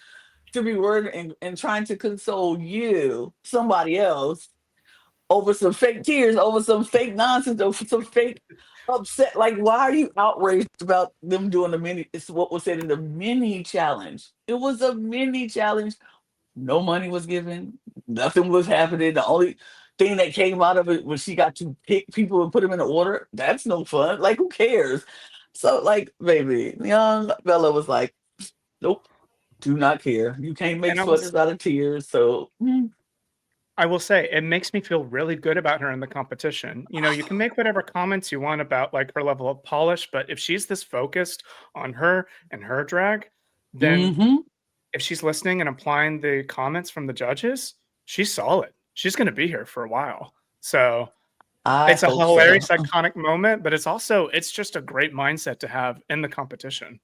to be worried and trying to console you, somebody else, over some fake tears, over some fake nonsense, over some fake upset. Like, why are you outraged about them doing the mini? It's what was said in the mini challenge. It was a mini challenge. No money was given. Nothing was happening. The only thing that came out of it was she got to pick people and put them in order. That's no fun. Like, who cares? So, like, baby, young Bella was like, nope, do not care. You can't make And sweaters out of tears. So, I will say, it makes me feel really good about her in the competition. You can make whatever comments you want about like her level of polish, but if she's this focused on her and her drag, then mm-hmm. if she's listening and applying the comments from the judges, she's solid. She's going to be here for a while. So I it's a hope so. hilarious, iconic moment, but it's just a great mindset to have in the competition.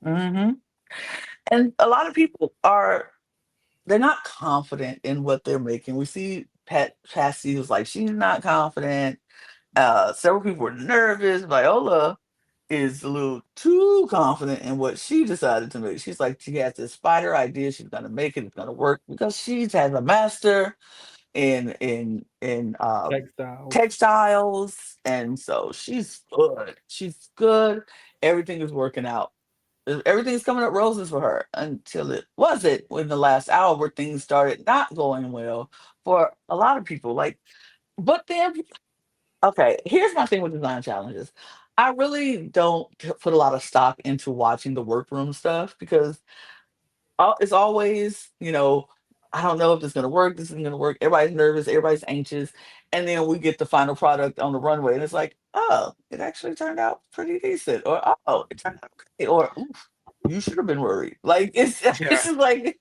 Mm-hmm. And a lot of people they're not confident in what they're making. We see Patsy was like, she's not confident. Several people were nervous. Viola is a little too confident in what she decided to make. She's like, she has this spider idea. She's gonna make it. It's gonna work because she has a master in Textile. textiles, and so she's good. She's good. Everything is working out. Everything's coming up roses for her until it wasn't in the last hour where things started not going well for a lot of people. Like, but then, okay, here's my thing with design challenges. I really don't put a lot of stock into watching the workroom stuff because it's always, I don't know if it's going to work. This isn't going to work. Everybody's nervous. Everybody's anxious. And then we get the final product on the runway and it's like, oh, it actually turned out pretty decent. Or, oh, it turned out okay. Or, oof, you should have been worried. Like, it's just like,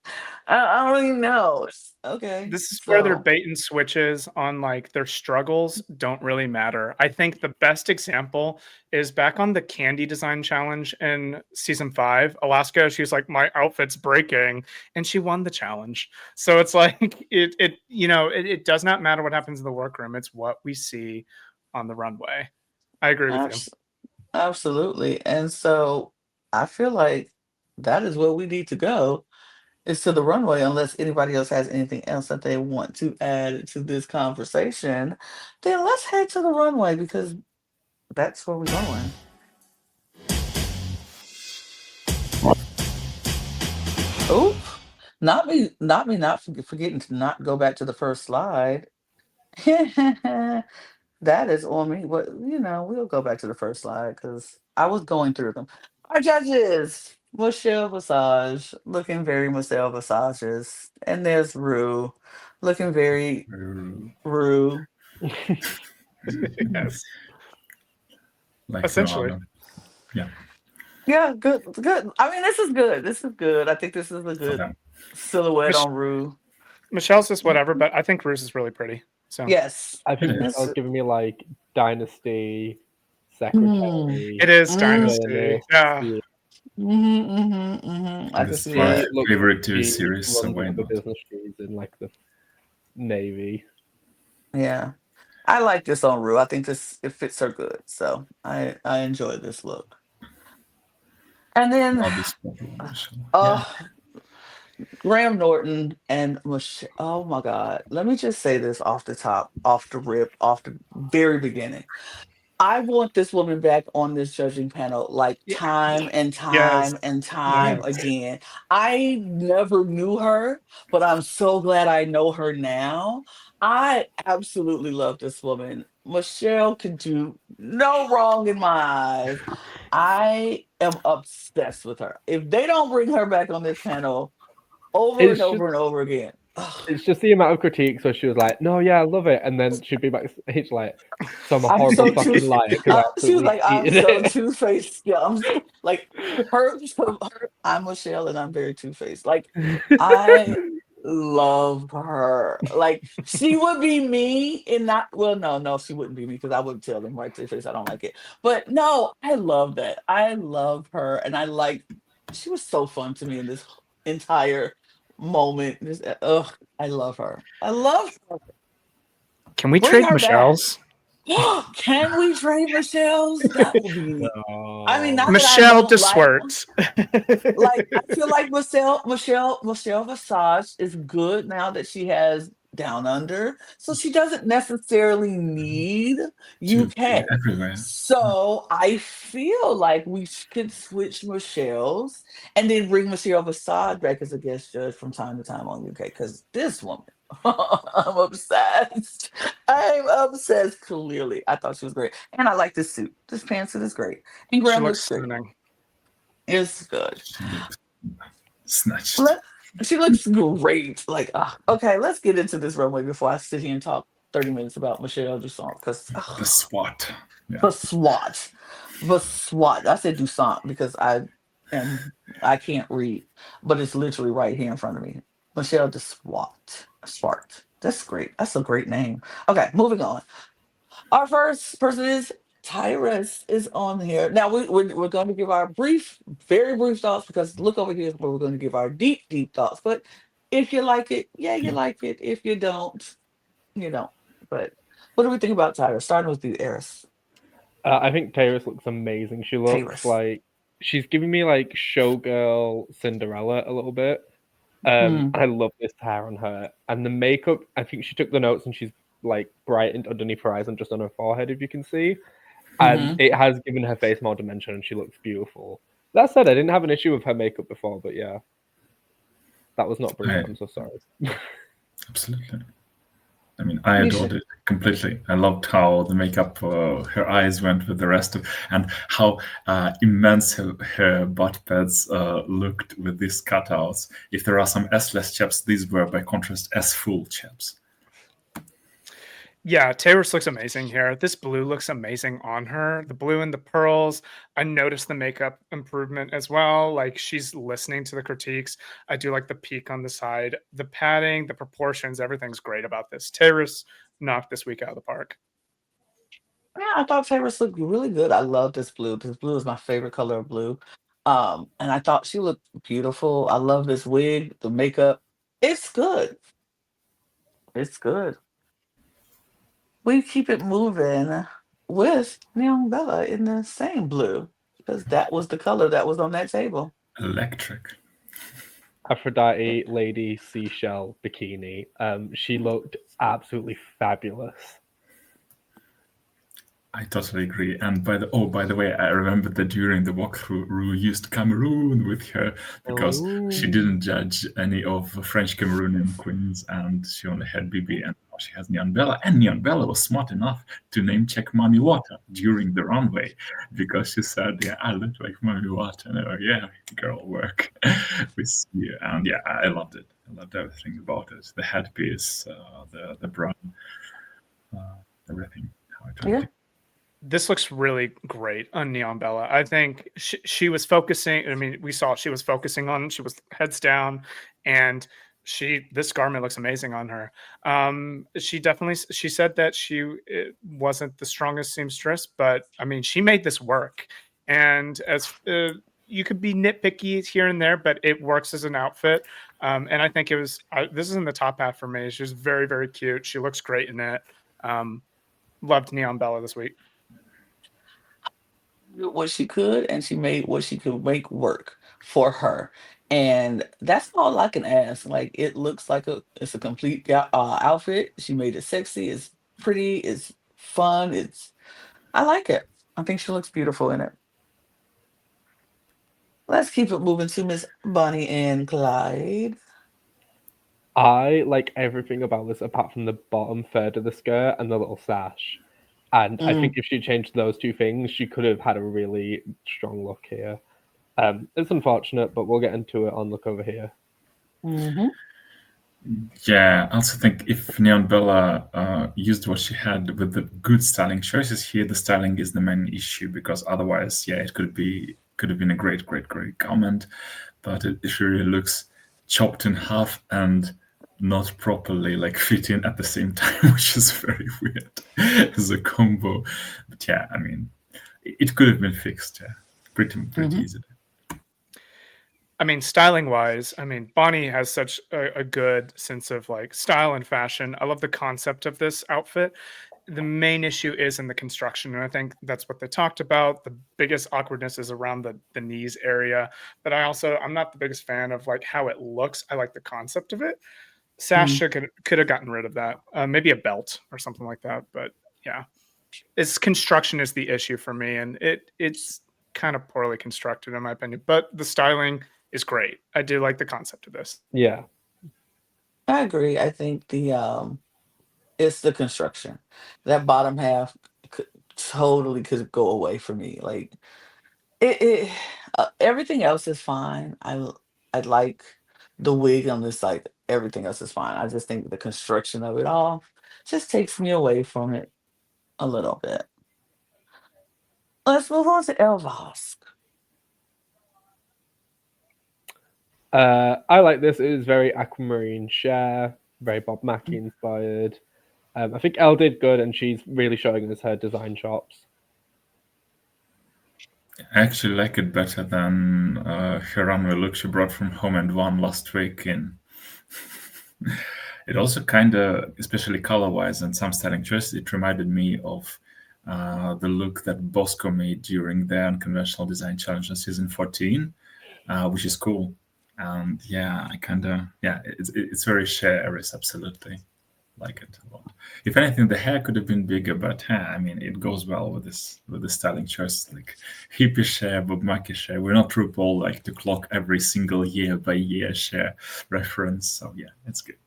I don't even know. Okay. This is where their So, bait and switches on like their struggles don't really matter. I think the best example is back on the candy design challenge in season 5. Alaska, she was like, my outfit's breaking, and she won the challenge. So it's like it does not matter what happens in the workroom. It's what we see on the runway. I agree with you. absolutely. And so I feel like that is where we need to go. Is to the runway, unless anybody else has anything else that they want to add to this conversation, then let's head to the runway because that's where we're going. Oop. Not me not forgetting to not go back to the first slide. That is on me. What we'll go back to the first slide because I was going through them. Our judges, Michelle Visage, looking very Michelle Visages, and there's Rue, looking very Rue. Yes. Like Essentially. Lana. Yeah, Yeah, good, good. I mean, this is good. This is good. I think this is a for good them. silhouette Mich- on Rue. Michelle's just whatever, but I think Ruse is really pretty. So Yes. I think It is. That's, Michelle's giving me like Dynasty, mm, Secretary, it is mm, Dynasty. Yeah. Villainous. I And can it's see my that. She looks favorite like TV she series, so runs why another not? business. She's in like the Navy. Yeah. I like this on Rue. I think it fits her good. So I enjoy this look. And then Love this bottle, Michelle. uh Graham Norton and Michelle. Oh my God. Let me just say this off the top, off the rip, off the very beginning. I want this woman back on this judging panel like Yeah. time and Yes. time and time Yes. again. I never knew her, but I'm so glad I know her now. I absolutely love this woman. Michelle can do no wrong in my eyes. I am obsessed with her. If they don't bring her back on this panel over and It's just over and over again, ugh, it's just the amount of critiques where she was like, "No, yeah, I love it," and then she'd be back. It's like, "So I'm a I'm horrible so two. fucking liar because I She was absolutely like, "I'm hated so it." two faced." Yeah, like her. I'm Michelle, and I'm very two faced. Like I love her. Like she would be me, and not well. No, she wouldn't be me because I would tell them right to their face I don't like it. But no, I love that. I love her, and I like. She was so fun to me in this entire moment. I love her. I love her. Can we Bring trade her back. Michelle's? Can we trade Michelle's? That would be. I mean, not that I Michelle don't like them. DeSwert. Like I feel like Michelle Visage is good now that she has Down Under, so she doesn't necessarily need To be UK. everywhere. So I feel like could switch Michelle's and then bring Michelle Visage back as a guest judge from time to time on UK because this woman, I'm obsessed. I'm obsessed. Clearly, I thought she was great, and I like this suit. This pantsuit is great, and She Graham looks looks great. stunning. It's good. She looks snatched. She looks great. Like, okay, let's get into this runway before I sit here and talk 30 minutes about Michelle Dusant because The SWAT. Yeah. the SWAT, the SWAT. I said Dusant because I can't read, but it's literally right here in front of me. Michelle the SWAT. That's great. That's a great name. Okay, moving on. Our first person is Tyrus is on here. Now we're going to give our very brief thoughts because look over here where we're going to give our deep thoughts. But if you like it, yeah, you like it. If you don't, you don't. But what do we think about Tyrus? Starting with you, Eris. I think Tyrus looks amazing. She looks Tyrus. like she's giving me like showgirl Cinderella a little bit. Mm. I love this hair on her and the makeup. I think she took the notes and she's like brightened underneath her eyes and just on her forehead, if you can see. And Mhm. it has given her face more dimension and she looks beautiful. That said, I didn't have an issue with her makeup before, but yeah, that was not brilliant. I'm so sorry. Absolutely. I mean, I Micha. adored it completely. I loved how the makeup, her eyes went with the rest of, and how immense her butt pads looked with these cutouts. If there are some S-less chaps, these were by contrast S-full chaps. Yeah, Tyrus looks amazing here. This blue looks amazing on her. The blue and the pearls. I noticed the makeup improvement as well. Like she's listening to the critiques. I do like the peak on the side. The padding, the proportions, everything's great about this. Tyrus knocked this week out of the park. Yeah, I thought Tyrus looked really good. I love this blue. This blue is my favorite color of blue. And I thought she looked beautiful. I love this wig, the makeup. It's good. It's good. We keep it moving with Neon Bella in the same blue because that was the color that was on that table. Electric. Aphrodite Lady Seashell Bikini. She looked absolutely fabulous. I totally agree. And by the way, I remember that during the walkthrough, Ru used Cameroon with her because she didn't judge any of French Cameroonian queens, and she only had Bibi, and now she has Neon Bella. And Neon Bella was smart enough to name check Mami Wata during the runway because she said, "Yeah, I look like Mami Wata." And I went, "Yeah, girl, work." We see you, and yeah, I loved it. I loved everything about it. The headpiece, the brown, everything. How it went. Yeah. This looks really great on Neon Bella. I think she was focusing. I mean, we saw she was focusing on. She was heads down, and this garment looks amazing on her. She said that it wasn't the strongest seamstress, but I mean, she made this work. And as you could be nitpicky here and there, but it works as an outfit. And I think this is in the top half for me. She's very, very cute. She looks great in it. Loved Neon Bella this week. What she could, and she made what she could make work for her. And that's all I can ask. Like, it looks like it's a complete outfit. She made it sexy. It's pretty. It's fun. I like it. I think she looks beautiful in it. Let's keep it moving to Miss Bonnie and Clyde. I like everything about this apart from the bottom third of the skirt and the little sash. And I think if she changed those two things, she could have had a really strong look here. It's unfortunate, but we'll get into it on Look Over Here. Mm-hmm. Yeah, I also think if Neon Bella used what she had with the good styling choices here, the styling is the main issue because otherwise, yeah, it could have been a great comment, but it really looks chopped in half and not properly like fit in at the same time, which is very weird as a combo. But yeah, I mean, it could have been fixed. Yeah, pretty easily. I mean, styling wise, I mean, Bonnie has such a good sense of like style and fashion. I love the concept of this outfit. The main issue is in the construction, and I think that's what they talked about. The biggest awkwardness is around the knees area, but I'm not the biggest fan of like how it looks. I like the concept of it. Sasha could have gotten rid of that. Maybe a belt or something like that, but yeah, its construction is the issue for me, and it's kind of poorly constructed in my opinion. But the styling is great. I do like the concept of this. Yeah. I agree. I think it's the construction. That bottom half totally could go away for me. Like everything else is fine. I like the wig on this side. Everything else is fine. I just think the construction of it all just takes me away from it a little bit. Let's move on to Elvas. I like this. It is very aquamarine share, very Bob Mackie inspired. I think Elle did good, and she's really showing us her design chops. I actually like it better than her runway look she brought from home and won last week. It also kind of, especially color-wise and some styling choices, it reminded me of the look that Bosco made during their unconventional design challenge in season 14, which is cool. And yeah, it's very Eris, absolutely. Like it a lot. If anything, the hair could have been bigger, but I mean, it goes well with the styling choice, like hippie share, Bob Mackie share. We're not RuPaul like to clock every single year by year share reference. So yeah, it's good.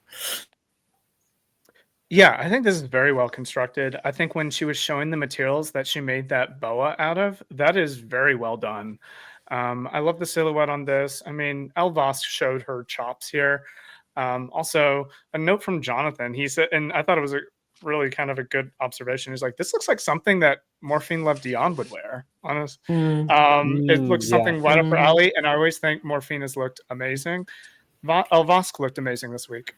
Yeah, I think this is very well constructed. I think when she was showing the materials that she made that boa out of, that is very well done. I love the silhouette on this. I mean, Elvas showed her chops here. Also, a note from Jonathan. He said, and I thought it was a really kind of a good observation. He's like, this looks like something that Morphine Love Dion would wear. Honest. It looks something right up her alley, and I always think Morphine has looked amazing. Elvas looked amazing this week.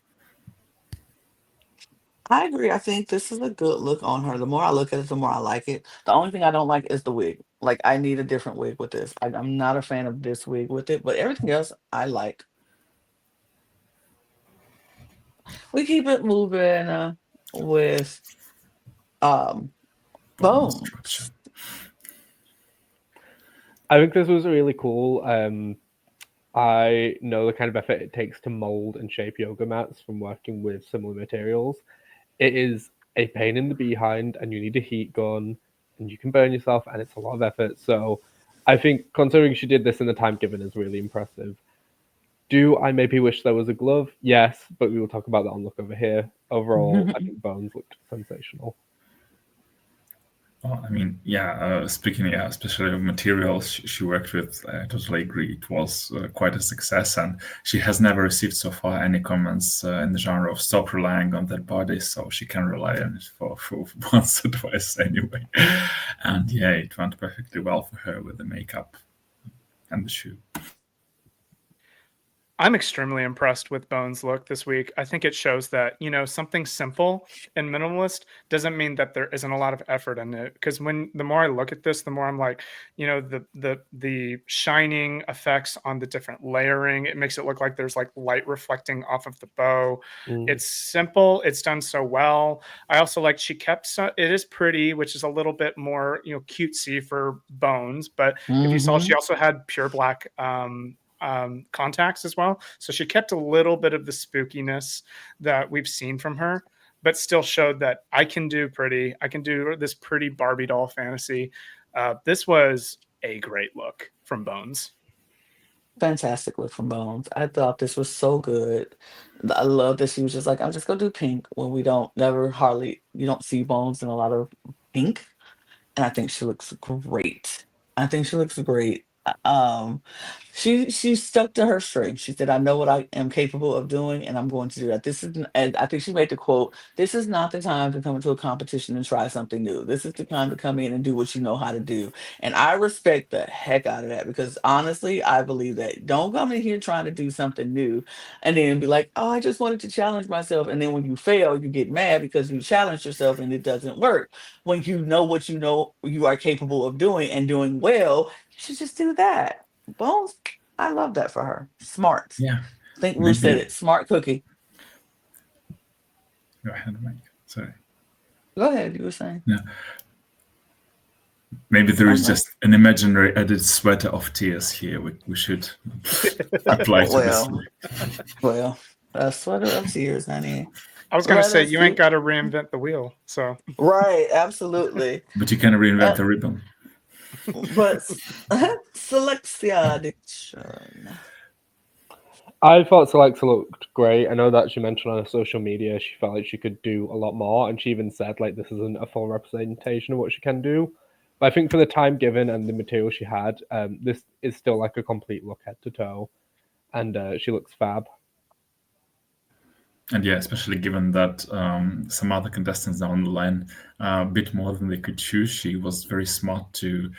I agree. I think this is a good look on her. The more I look at it, the more I like it. The only thing I don't like is the wig. Like, I need a different wig with this. I'm not a fan of this wig with it, but everything else I like. We keep it moving with Bones. I think this was really cool. I know the kind of effort it takes to mold and shape yoga mats from working with similar materials. It is a pain in the behind, and you need a heat gun. and you can burn yourself, and it's a lot of effort. So I think considering she did this in the time given is really impressive. Do I maybe wish there was a glove? Yes, but we will talk about that on Look Over Here. Overall, I think Bones looked sensational. Well, I mean, speaking, especially of materials she worked with, I totally agree. It was quite a success, and she has never received so far any comments in the genre of stop relying on that body, so she can rely on it for once or twice anyway. And yeah, it went perfectly well for her with the makeup and the shoe. I'm extremely impressed with Bones' look this week. I think it shows that, something simple and minimalist doesn't mean that there isn't a lot of effort in it. Because the more I look at this, the more I'm like, the shining effects on the different layering, it makes it look like there's like light reflecting off of the bow. It's simple. It's done so well. I also like she kept it is pretty, which is a little bit more, cutesy for Bones. But if you saw, she also had pure black contacts as well, so she kept a little bit of the spookiness that we've seen from her, but still showed that I can do this pretty Barbie doll fantasy. This was a great look from Bones. Fantastic look from Bones. I thought this was so good. I love that she was just like, I'm just gonna do pink when you don't see Bones in a lot of pink. And I think she looks great. She stuck to her strength. She said, I know what I am capable of doing, and I'm going to do that. And I think she made the quote, this is not the time to come into a competition and try something new. This is the time to come in and do what you know how to do. And I respect the heck out of that, because honestly, I believe that don't come in here trying to do something new and then be like, oh, I just wanted to challenge myself. And then when you fail, you get mad because you challenged yourself and it doesn't work. When you know what you know you are capable of doing and doing well, you should just do that. Bones, I love that for her. Smart. Yeah. I think Ru said it. Smart cookie. Go ahead, Mike. Sorry. Go ahead. You were saying. Yeah. Maybe there is just an imaginary added sweater of tears here. We should apply to this. Well, a sweater of tears, honey. I was going to say, you ain't got to reinvent the wheel. So. Right. Absolutely. But you can reinvent the ribbon. But selection. I thought Selexa looked great. I know that she mentioned on her social media she felt like she could do a lot more, and she even said like this isn't a full representation of what she can do. But I think for the time given and the material she had, this is still like a complete look head to toe, and she looks fab. And yeah, especially given that some other contestants down the line a bit more than they could choose, she was very smart to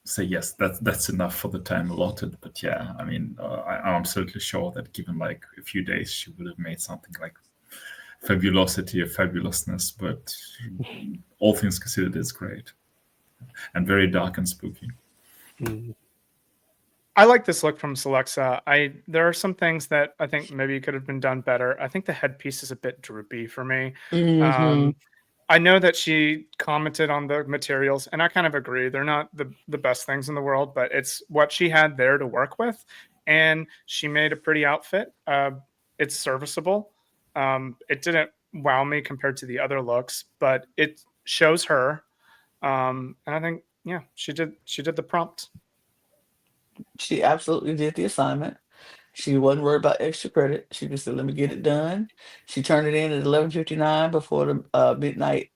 say, yes, that's enough for the time allotted. But yeah, I mean, I'm absolutely sure that given like a few days, she would have made something like fabulosity or fabulousness. But all things considered, it's great and very dark and spooky. I like this look from Selexa. There are some things that I think maybe could have been done better. I think the headpiece is a bit droopy for me. I know that she commented on the materials, and I kind of agree. They're not the best things in the world, but it's what she had there to work with, and she made a pretty outfit. It's serviceable. It didn't wow me compared to the other looks, but it shows her. And I think, yeah, she did the prompt. She absolutely did the assignment. She wasn't worried about extra credit. She just said, let me get it done. She turned it in at 11:59 before the midnight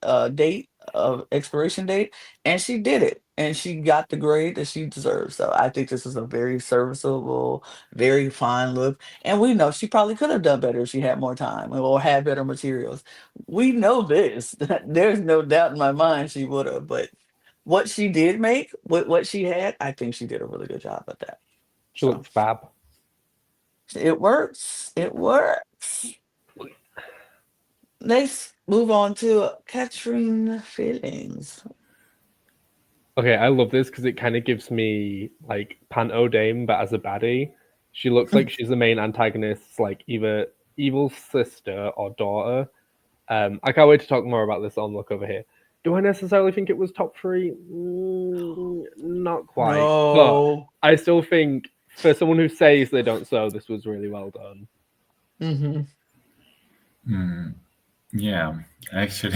expiration date, and she did it. And she got the grade that she deserved. So I think this is a very serviceable, very fine look. And we know she probably could have done better if she had more time or had better materials. We know this. There's no doubt in my mind she would have. But what she did make, with what she had, I think she did a really good job at that. She looks fab. It works. Let's move on to Catherine Feelings. Okay, I love this because it kind of gives me like Panto Dame, but as a baddie. She looks like she's the main antagonist's like either evil sister or daughter. I can't wait to talk more about this on Look Over Here. Do I necessarily think it was top 3? Not quite. No. But I still think for someone who says they don't sew, this was really well done. Yeah, actually,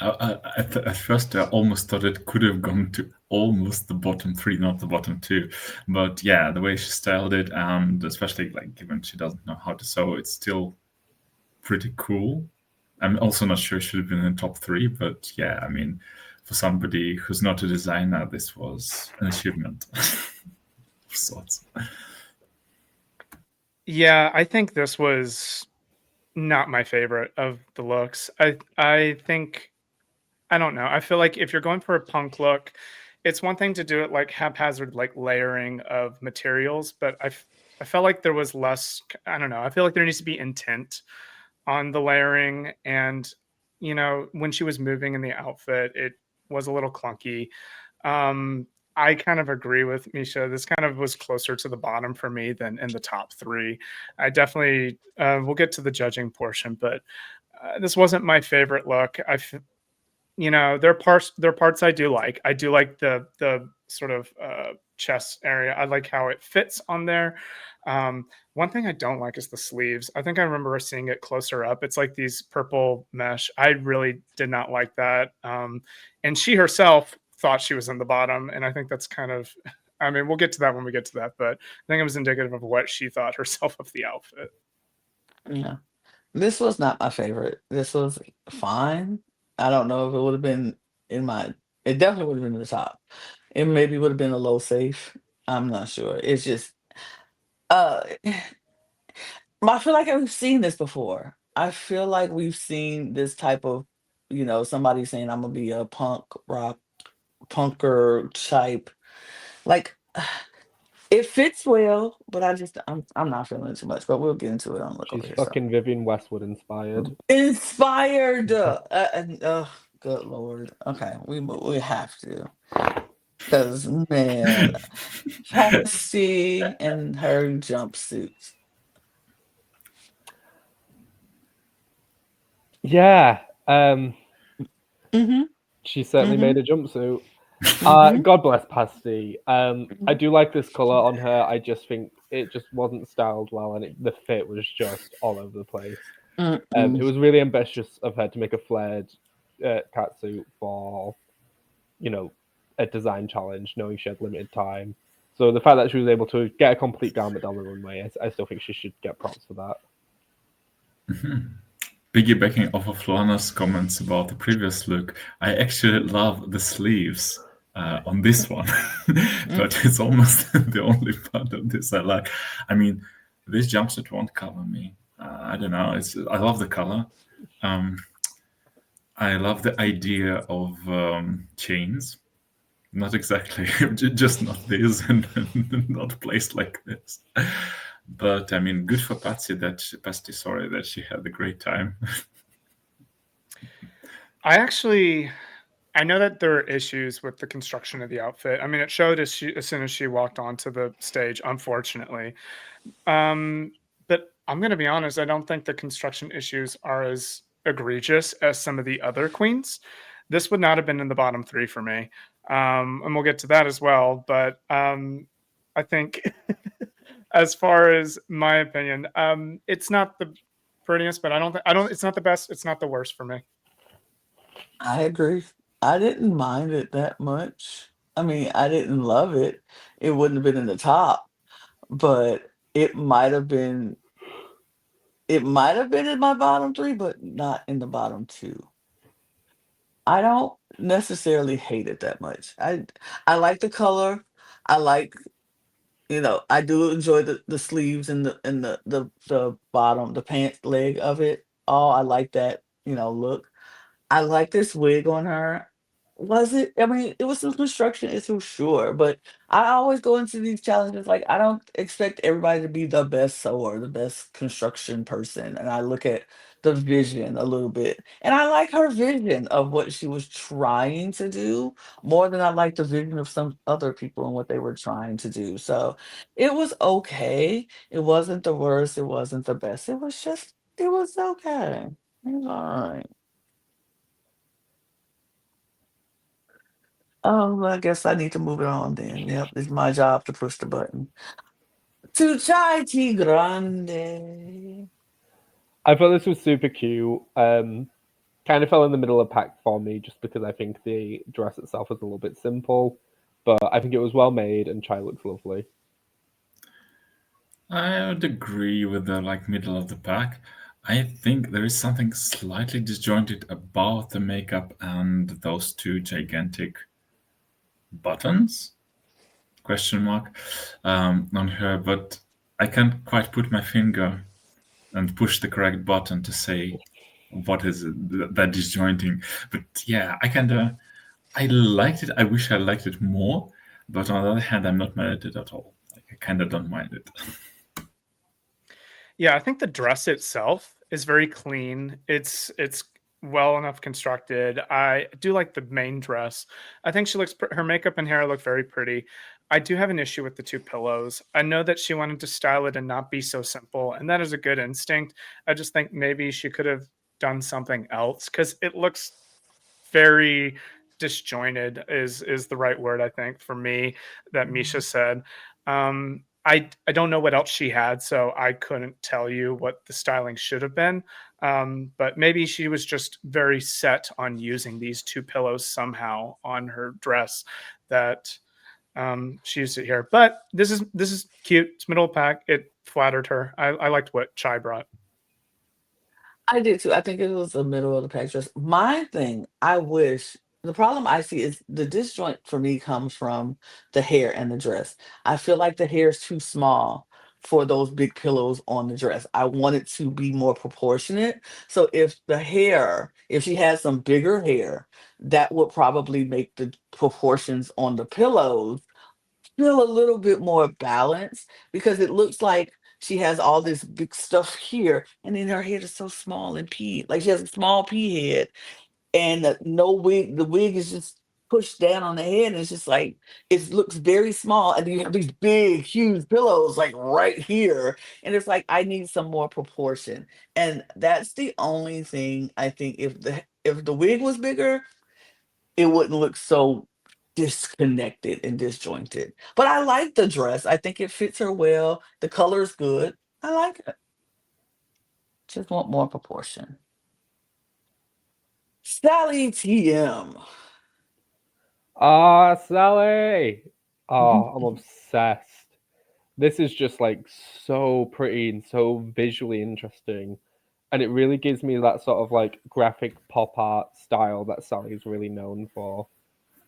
at first I almost thought it could have gone to almost the bottom three, not the bottom two. But yeah, the way she styled it, and especially like given she doesn't know how to sew, it's still pretty cool. I'm also not sure it should have been in the top three, but yeah, I mean, for somebody who's not a designer, this was an achievement of sorts. Yeah, I think this was not my favorite of the looks. I think I don't know. I feel like if you're going for a punk look, it's one thing to do it like haphazard, like layering of materials, but I felt like there was less. I don't know. I feel like there needs to be intent on the layering, and when she was moving in the outfit, it was a little clunky. I kind of agree with Micha. This kind of was closer to the bottom for me than in the top three. I definitely we'll get to the judging portion, but this wasn't my favorite look. There are parts I do like. I do like the sort of chest area. I like how it fits on there. One thing I don't like is the sleeves. I think I remember seeing it closer up. It's like these purple mesh. I really did not like that. And she herself thought she was in the bottom, and I think that's kind of. I mean, we'll get to that when we get to that, but I think it was indicative of what she thought herself of the outfit. Yeah. This was not my favorite. This was fine. I don't know if it would have been in my. It definitely would have been in the top. It maybe would have been a low safe. I'm not sure. It's just. Uh, I feel like we've seen this before. I feel like we've seen this type of, somebody saying I'm gonna be a punk rock punker type. Like it fits well, but I'm not feeling it too much. But we'll get into it on look over She's here. So fucking Vivian Westwood inspired. inspired. Good lord. Okay, we have to, because man, Patsy and her jumpsuits. Yeah, Mm-hmm. she certainly Mm-hmm. made a jumpsuit. Mm-hmm. God bless Pasty. I do like this color on her. I just think it just wasn't styled well, and the fit was just all over the place. It was really ambitious of her to make a flared catsuit for, a design challenge, knowing she had limited time. So the fact that she was able to get a complete garment down the runway, I still think she should get props for that. Piggybacking off of Lana's comments about the previous look, I actually love the sleeves on this one, but it's almost the only part of this I like. I mean, this jumpsuit won't cover me. I don't know. I love the color. I love the idea of chains. Not exactly, just not this and not placed like this. But I mean, good for Patsy sorry that she had a great time. I know that there are issues with the construction of the outfit. I mean, it showed as soon as she walked onto the stage, unfortunately. But I'm going to be honest, I don't think the construction issues are as egregious as some of the other queens. This would not have been in the bottom three for me. And we'll get to that as well. But I think, as far as my opinion, it's not the prettiest, but it's not the best. It's not the worst for me. I agree. I didn't mind it that much. I mean, I didn't love it. It wouldn't have been in the top, but it might have been. It might have been in my bottom three, but not in the bottom two. I don't necessarily hate it that much. I like the color. I like, I do enjoy the sleeves and the bottom, the pants leg of it. I like that, look. I like this wig on her. Was it? I mean, it was some construction issues, sure, but I always go into these challenges like I don't expect everybody to be the best sewer, the best construction person, and I look at the vision a little bit, and I like her vision of what she was trying to do more than I like the vision of some other people and what they were trying to do. So it was okay. It wasn't the worst. It wasn't the best. It was okay. It was all right. Oh, well, I guess I need to move it on then. Yep, it's my job to push the button. To Chai Tea Grande. I thought this was super cute. Kind of fell in the middle of the pack for me just because I think the dress itself was a little bit simple, but I think it was well made and Chai looks lovely. I would agree with the middle of the pack. I think there is something slightly disjointed about the makeup and those two gigantic buttons question mark on her, but I can't quite put my finger and push the correct button to say what is that disjointing. But yeah, I liked it. I wish I liked it more, but on the other hand, I'm not mad at it at all. I kind of don't mind it. Yeah, I think the dress itself is very clean. It's well enough constructed. I do like the main dress. I think she looks her makeup and hair look very pretty. I do have an issue with the two pillows. I know that she wanted to style it and not be so simple, and that is a good instinct. I just think maybe she could have done something else because it looks very disjointed is the right word I think for me that Micha said. I don't know what else she had, so I couldn't tell you what the styling should have been. But maybe she was just very set on using these two pillows somehow on her dress that she used it here. But this is cute. It's middle of pack. It flattered her. I liked what Chai brought. I did too. I think it was the middle of the pack dress. My thing, I wish the problem I see is the disjoint for me comes from the hair and the dress. I feel like the hair is too small for those big pillows on the dress. I want it to be more proportionate. So if she has some bigger hair, that would probably make the proportions on the pillows feel a little bit more balanced because it looks like she has all this big stuff here, and then her head is so small and pea. Like she has a small pea head, and no wig. The wig is just pushed down on the head, and it's just like it looks very small. And then you have these big, huge pillows like right here, and it's like I need some more proportion. And that's the only thing I think. If the wig was bigger, it wouldn't look so disconnected and disjointed. But I like the dress. I think it fits her well. The color's good. I like it. Just want more proportion. Sally TM. Ah, Sally! Oh, I'm obsessed. This is just so pretty and so visually interesting. And it really gives me that sort of graphic pop art style that Sally's really known for.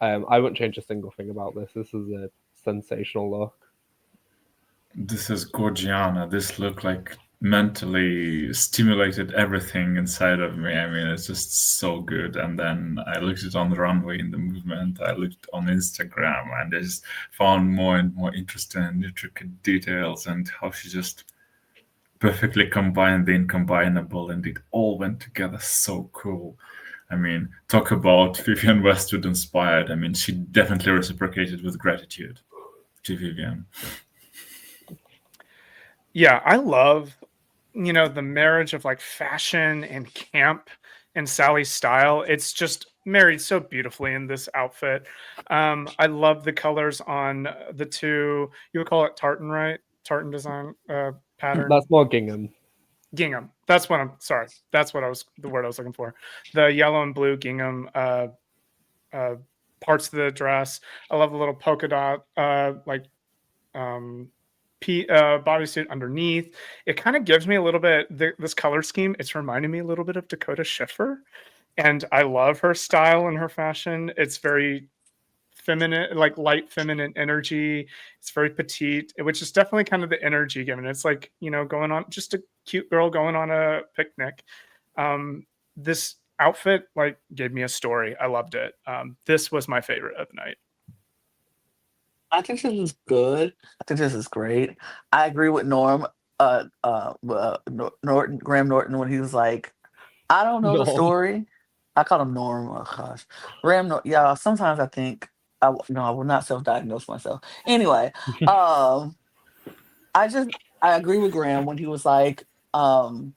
I wouldn't change a single thing about this. This is a sensational look. This is Gorgiana. This look mentally stimulated everything inside of me. I mean, it's just so good. And then I looked it on the runway in the movement. I looked on Instagram and I just found more and more interesting and intricate details and how she just perfectly combined the incombinable, and it all went together so cool. I mean, talk about Vivienne Westwood inspired. I mean, she definitely reciprocated with gratitude to Vivienne. Yeah, I love, the marriage of fashion and camp and Sally's style. It's just married so beautifully in this outfit. I love the colors on the two, you would call it tartan, right? Tartan design pattern. That's more gingham. Gingham. That's what the word I was looking for. The yellow and blue gingham parts of the dress. I love the little polka dot bodysuit underneath. It kind of gives me a little bit this color scheme. It's reminding me a little bit of Dakota Schiffer, and I love her style and her fashion. It's very feminine, light feminine energy. It's very petite, which is definitely kind of the energy given. It's going on just a cute girl going on a picnic. This outfit gave me a story. I loved it. This was my favorite of the night. I think this is good. I think this is great. I agree with Graham Norton, when he was like, I don't know the story. I call him Norm. Oh gosh. Graham Norton. Yeah, sometimes I think I will not self-diagnose myself. Anyway, I agree with Graham when he was like, I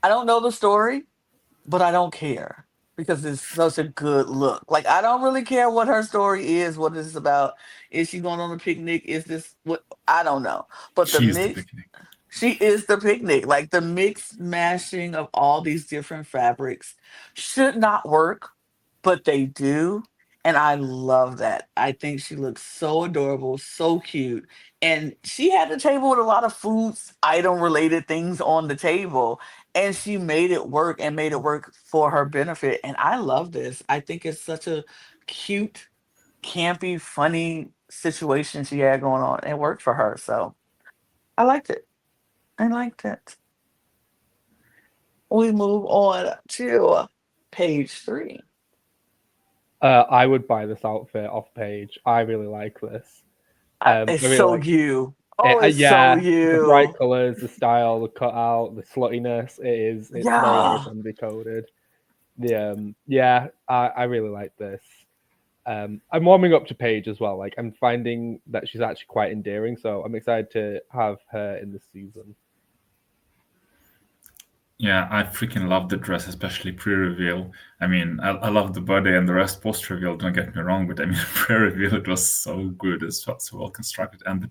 don't know the story, but I don't care because it's such a good look. I don't really care what her story is, what it's about. Is she going on a picnic? Is this what? I don't know. But the She's the mix, picnic. She is the picnic. Like the mix mashing of all these different fabrics should not work, but they do. And I love that. I think she looks so adorable, so cute. And she had a table with a lot of foods, item related things on the table. And she made it work and made it work for her benefit. And I love this. I think it's such a cute, campy, funny situation she had going on. It worked for her. So I liked it. I liked it. We move on to page 3. I would buy this outfit off page. I really like this. I It's really so like you. Oh, it's so yeah, the bright you. colors, the style, the cutout, the sluttiness. It's very Yeah. Alexander coded. Yeah, I really like this. I'm warming up to Paige as well. Like I'm finding that she's actually quite endearing, so I'm excited to have her in this season. Yeah, I freaking love the dress, especially pre-reveal. I mean, I love the body and the rest post-reveal, don't get me wrong, but I mean, pre-reveal, it was so good. It's so well constructed. And the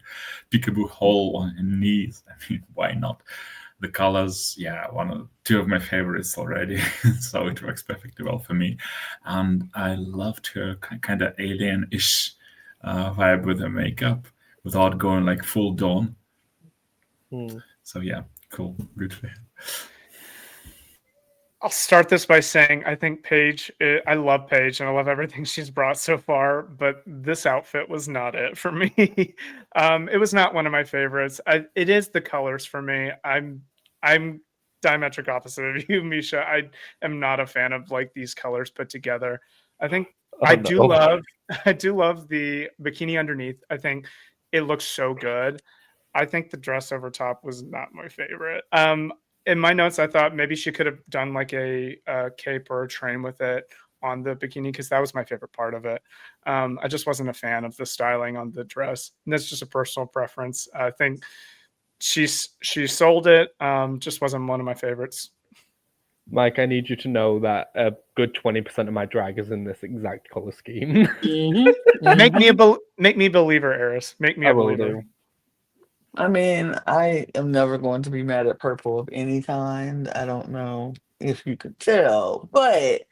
peekaboo hole on her knees, I mean, why not? The colors, yeah, two of my favorites already. So it works perfectly well for me. And I loved her kind of alien-ish vibe with her makeup without going like full Dawn. So yeah, cool, good for her. I'll start this by saying I think Paige, I love Paige and I love everything she's brought so far, but this outfit was not it for me. It was not one of my favorites. It is the colors for me. I'm diametric opposite of you, Micha. I am not a fan of like these colors put together. I think I do love the bikini underneath. I think it looks so good. I think the dress over top was not my favorite. In my notes, I thought maybe she could have done like a cape or a train with it on the bikini because that was my favorite part of it. I just wasn't a fan of the styling on the dress. And that's just a personal preference. I think she sold it. Just wasn't one of my favorites. Mike, I need you to know that a good 20% of my drag is in this exact color scheme. Make me a believer, Eris. Make me a believer. I mean, I am never going to be mad at purple of any kind. I don't know if you could tell, but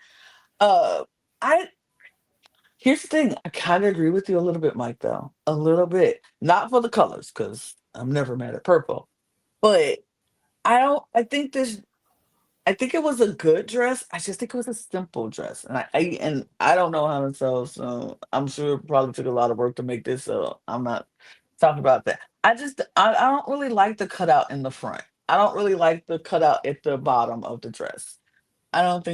here's the thing. I kind of agree with you a little bit, Mike, though. A little bit. Not for the colors, because I'm never mad at purple. But I think it was a good dress. I just think it was a simple dress. And I don't know how to sew, so I'm sure it probably took a lot of work to make this, so I'm not talking about that. I don't really like the cutout in the front. I don't really like the cutout at the bottom of the dress. I don't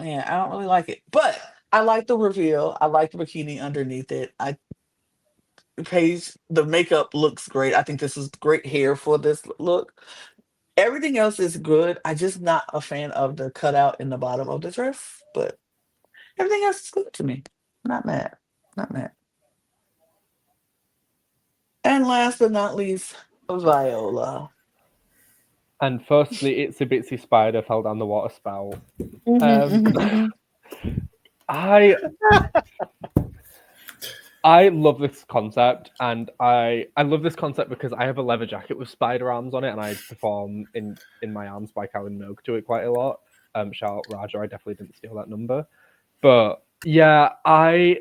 really like it. But I like the reveal. I like the bikini underneath it. The makeup looks great. I think this is great hair for this look. Everything else is good. I just not a fan of the cutout in the bottom of the dress, but everything else is good to me. Not mad. Not mad. And last but not least, Viola. And firstly, Itsy Bitsy Spider fell down the water spout. I love this concept, and I love this concept because I have a leather jacket with spider arms on it, and I perform in my arms by Cow and Nogue to it quite a lot. Shout out Raja, I definitely didn't steal that number. But yeah, I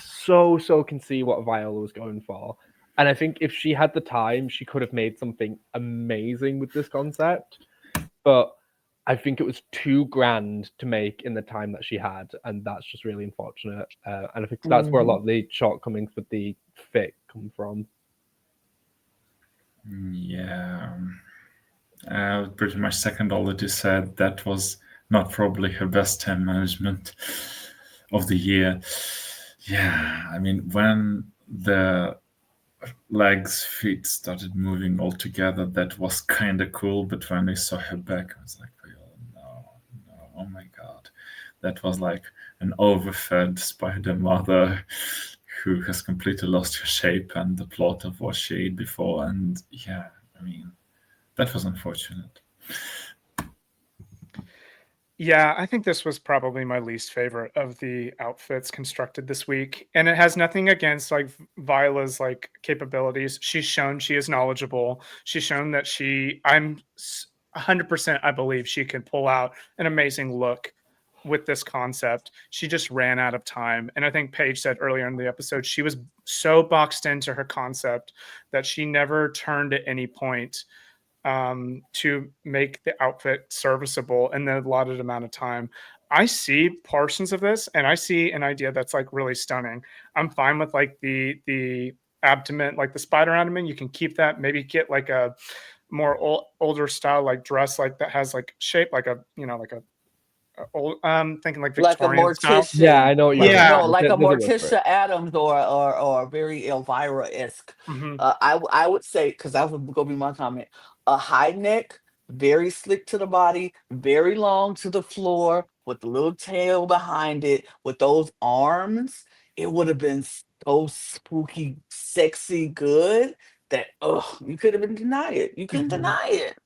so can see what Viola was going for. And I think if she had the time, she could have made something amazing with this concept. But I think it was too grand to make in the time that she had, and that's just really unfortunate. And I think that's where a lot of the shortcomings with the fit come from. Yeah. Pretty much second already said that was not probably her best time management of the year. Yeah, I mean, when the legs, feet started moving all together, that was kind of cool. But when I saw her back, I was like, no, oh my God. That was like an overfed spider mother who has completely lost her shape and the plot of what she ate before. And yeah, I mean, that was unfortunate. Yeah, I think this was probably my least favorite of the outfits constructed this week. And it has nothing against like Viola's like capabilities. She's shown she is knowledgeable. She's shown that 100% I believe she can pull out an amazing look with this concept. She just ran out of time. And I think Paige said earlier in the episode, she was so boxed into her concept that she never turned at any point to make the outfit serviceable in the allotted amount of time. I see portions of this and I see an idea that's like really stunning. I'm fine with like the abdomen, like the spider abdomen. You can keep that, maybe get like a more older style like dress like that has like shape like a like a old thinking like Like a Victorian style. Morticia. Yeah, I know what you Like, mean. Yeah. no, like a There's a word for it. Morticia Adams or very Elvira-esque. Mhm. I would say, because that was gonna be my comment, a high neck, very slick to the body, very long to the floor, with the little tail behind it, with those arms, it would have been so spooky, sexy, good that you could have been denied it. You couldn't deny it.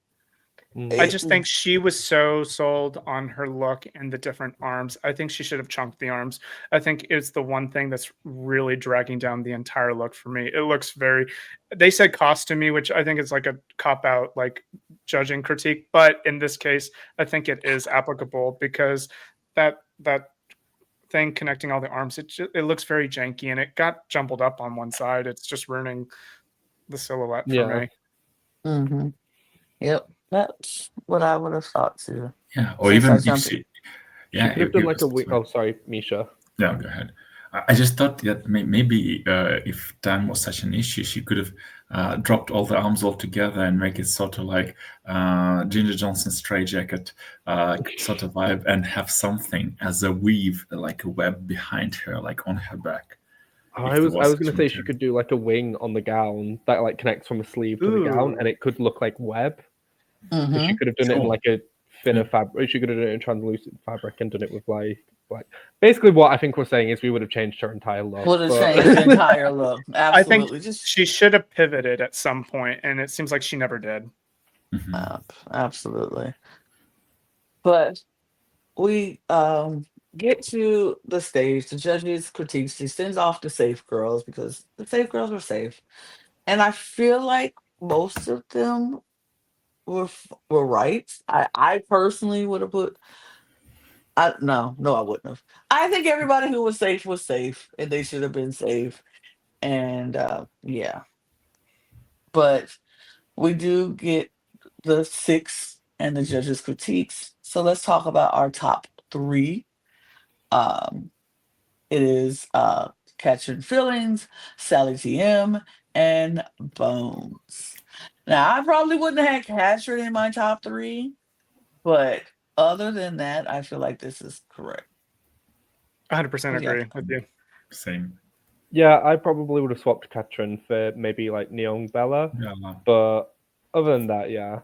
I just think she was so sold on her look and the different arms. I think she should have chunked the arms. I think it's the one thing that's really dragging down the entire look for me. It looks they said costumey, which I think is like a cop out, like judging critique. But in this case, I think it is applicable because that thing connecting all the arms, it looks very janky and it got jumbled up on one side. It's just ruining the silhouette for me. Mm-hmm. Yep. That's what I would have thought too. Yeah, or Since even I if jumped- she, You yeah, could have done like a wing. Oh, sorry, Micha. Yeah, go ahead. I just thought that maybe if time was such an issue, she could have dropped all the arms all together and make it sort of like Ginger Johnson's straitjacket sort of vibe, and have something as a weave, like a web behind her, like on her back. I was going to say she could do like a wing on the gown that like connects from a sleeve to the gown, Ooh. and it could look like web. Mhm. She could have done it in Sure. like a thinner fabric. She could have done it in translucent fabric and done it with like basically what I think we're saying is we would have changed her entire look. Would have but- changed the entire look. I think Absolutely. Just she should have pivoted at some point, and it seems like she never did. absolutely. But we get to the stage. The judges critiques. She sends off the safe girls because the safe girls were safe, and I feel like most of them were right. I personally would have put. No, I wouldn't have. I think everybody who was safe, and they should have been safe. And yeah, but we do get the 6 and the judges' critiques. So let's talk about our top 3. It is Catching Feelings, Sally TM, and Bones. Now, I probably wouldn't have had Catcher in my top 3, but other than that, I feel like this is correct. 100% Yeah. agree with you. Same. Yeah, I probably would have swapped Katrin for maybe like Neon Bella, Yeah. but other than that, yeah.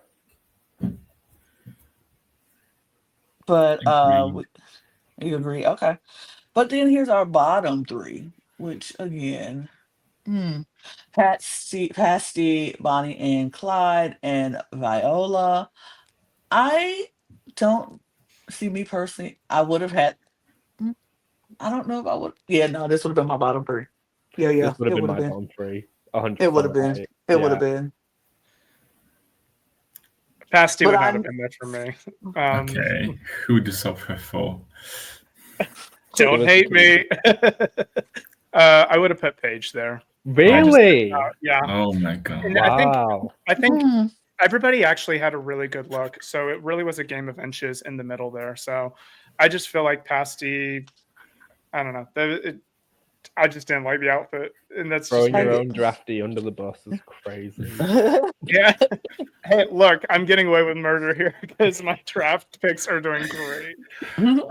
But Agree. you agree? Okay. But then here's our bottom 3, which again, Pasty, Bonnie and Clyde, and Viola. I don't see me personally. I would have had. I don't know if I would. Yeah, no, this would have been my bottom 3. Yeah, This would have it been would my have been. bottom 3. 100%. It would have been. right. It would Yeah. have been. Pasty But would not I'm- have been there for me. Okay, who does her for? Don't Give us hate a me. I would have put Paige there. Really? Yeah. Oh my god! And Wow. I think Hmm. everybody actually had a really good look. So it really was a game of inches in the middle there. So I just feel like Pasty, I don't know. I just didn't like the outfit. And that's just Throwing your I own drafty under the bus is crazy. yeah. Hey, look, I'm getting away with murder here because my draft picks are doing great.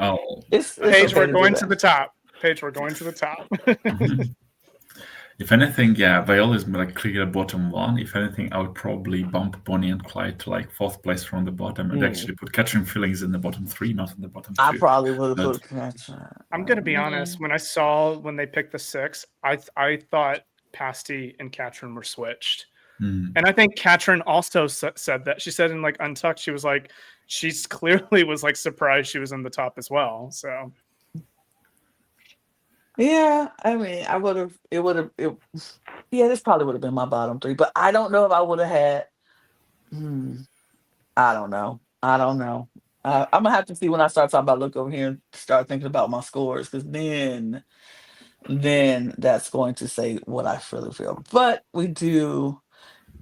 Oh, It's Paige, okay we're to going do to that. the top. Paige, we're going to the top. if anything, yeah, Viola is like clear bottom 1. If anything, I would probably bump Bonnie and Clyde to like 4th place from the bottom, and actually put Catching Feelings in the bottom 3, not in the bottom 2. I probably would have But- put Catcher. I'm going to be honest. When I saw when they picked the 6, I thought Pasty and Katrin were switched. Mm. And I think Katrin also said that. She said in like Untucked, she was like, she's clearly was like surprised she was in the top as well. So Yeah, I mean, this probably would have been my bottom three, but I don't know if I would have had. I don't know. I'm gonna have to see when I start talking about look over here and start thinking about my scores, because then that's going to say what I really feel. But we do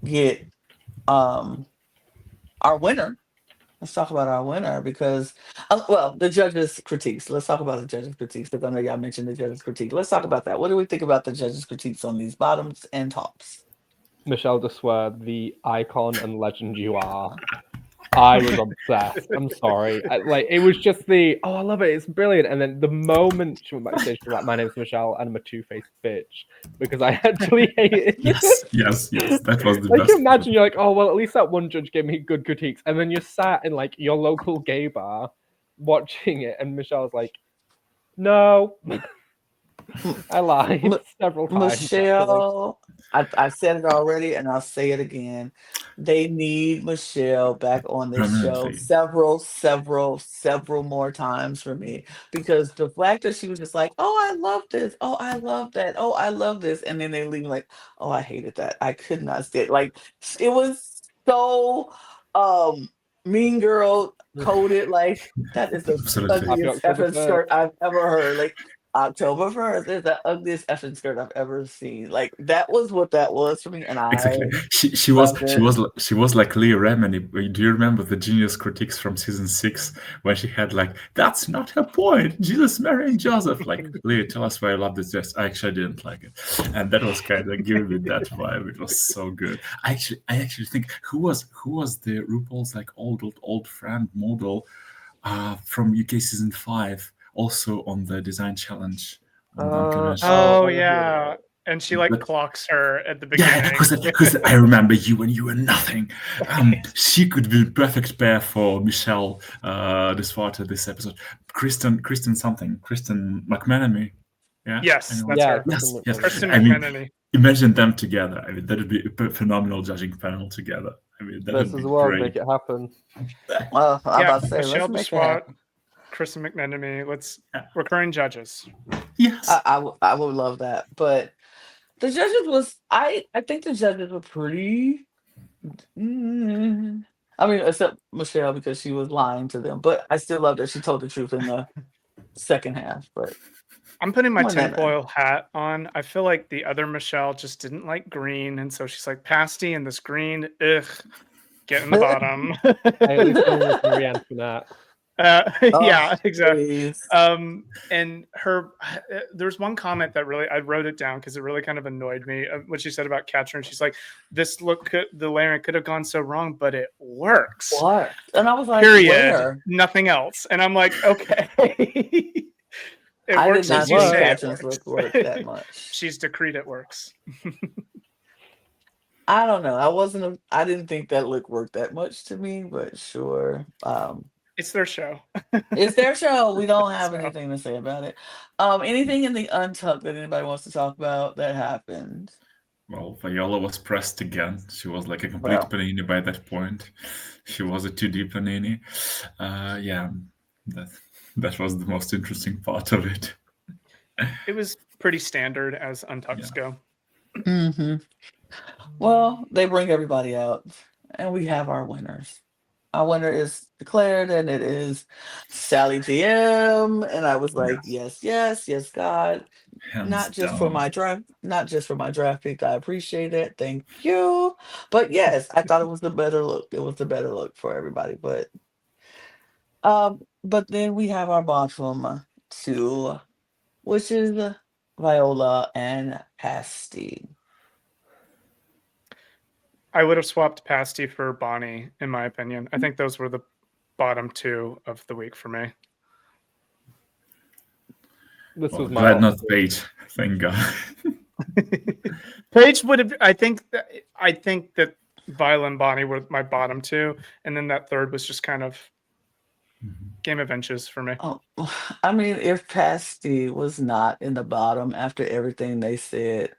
get our winner. Let's talk about our winner because, the judges' critiques. Let's talk about the judges' critiques because I know y'all mentioned the judges' critique. Let's talk about that. What do we think about the judges' critiques on these bottoms and tops? Michelle Dessoir, the icon and legend you are. I was obsessed. I'm sorry. It was just I love it. It's brilliant. And then the moment she went backstage, she was like, "My name's Michelle, and I'm a two-faced bitch," because I actually hate it. Yes. That was the Like, best. imagine you're like, "Oh well, at least that one judge gave me good critiques," and then you're sat in like your local gay bar watching it, and Michelle's like, "No." I lied several times. Michelle, I said it already and I'll say it again. They need Michelle back on this show Permanently. several more times for me, because the fact that she was just like, "Oh, I love this. Oh, I love that. Oh, I love this," and then they leave like, "Oh, I hated that. I could not stand it." Like, it was so mean girl coded. Like, that is the Absolutely. Happy ugliest October effing 1st. skirt I've ever heard. Like, October 1st is the ugliest effing skirt I've ever seen. Like, that was what that was for me, and Exactly. I She loved it. was like Leah Remini. Do you remember the genius critiques from season 6 when she had like, "That's not her point. Jesus, Mary, and Joseph." Like, Leah, tell us why you love this dress. I actually didn't like it, and that was kind of giving me that vibe. It was so good. I actually think who was the RuPaul's like old friend model from UK season 5, also on the design challenge on the convention. oh yeah, and she like But- clocks her at the Yeah, beginning. because I remember you when you were nothing. She could be a perfect pair for Michelle Dessoir this episode. Kristen McManamy. Yeah. Yes, Anyone? that's her. Yes. Kristen I mean, McManamy. imagine them together. I mean, that would be a phenomenal judging panel together. I mean, that This would as be well, great. make it happen. Well, I'm Yeah, about to say, Michelle let's make it Dessoir, happen. Kristen McManamy. Recurring judges. Yes. I would love that, but the judges was I think the judges were pretty. I mean, except Michelle, because she was lying to them, but I still love that she told the truth in the second half. But I'm putting my whatever. tinfoil hat on. I feel like the other Michelle just didn't like green, and so she's like, "Pasty and this green, ugh, get in the bottom." I at least know with Marie Antoinette. Yeah, Oh, exactly. please. And her, there's one comment that really, I wrote it down because it really kind of annoyed me. What she said about Catcher, and she's like, "This look, the layering could have gone so wrong, but it works." What? And I was like, Period. where? Nothing else. And I'm like, okay. It I works did not as you think say it Catherine's works. look worked that much. She's decreed it works. I don't know. I didn't think that look worked that much to me, but sure. It's their show. It's their show. We don't have So- anything to say about it. Anything in the untucked that anybody wants to talk about that happened? Well, Viola was pressed again. She was like a complete Well. panini by that point. She was a 2D panini. Yeah, that was the most interesting part of it. It was pretty standard as untucks go. Mm-hmm. Well, they bring everybody out, and we have our winners. Our winner is declared, and it is Sally DM. And I was like, yes, God. Hands Not just down. for my draft pick. I appreciate it. Thank you. But yes, I thought it was the better look. It was the better look for everybody. But then we have our bottom two, which is Viola and Pasty. I would have swapped Pasty for Bonnie, in my opinion. I think those were the bottom two of the week for me. This Well, was my glad not bottom. Paige. Thank God. Paige would have. I think that Viola and Bonnie were my bottom two, and then that third was just kind of game of inches for me. Oh, I mean, if Pasty was not in the bottom after everything they said,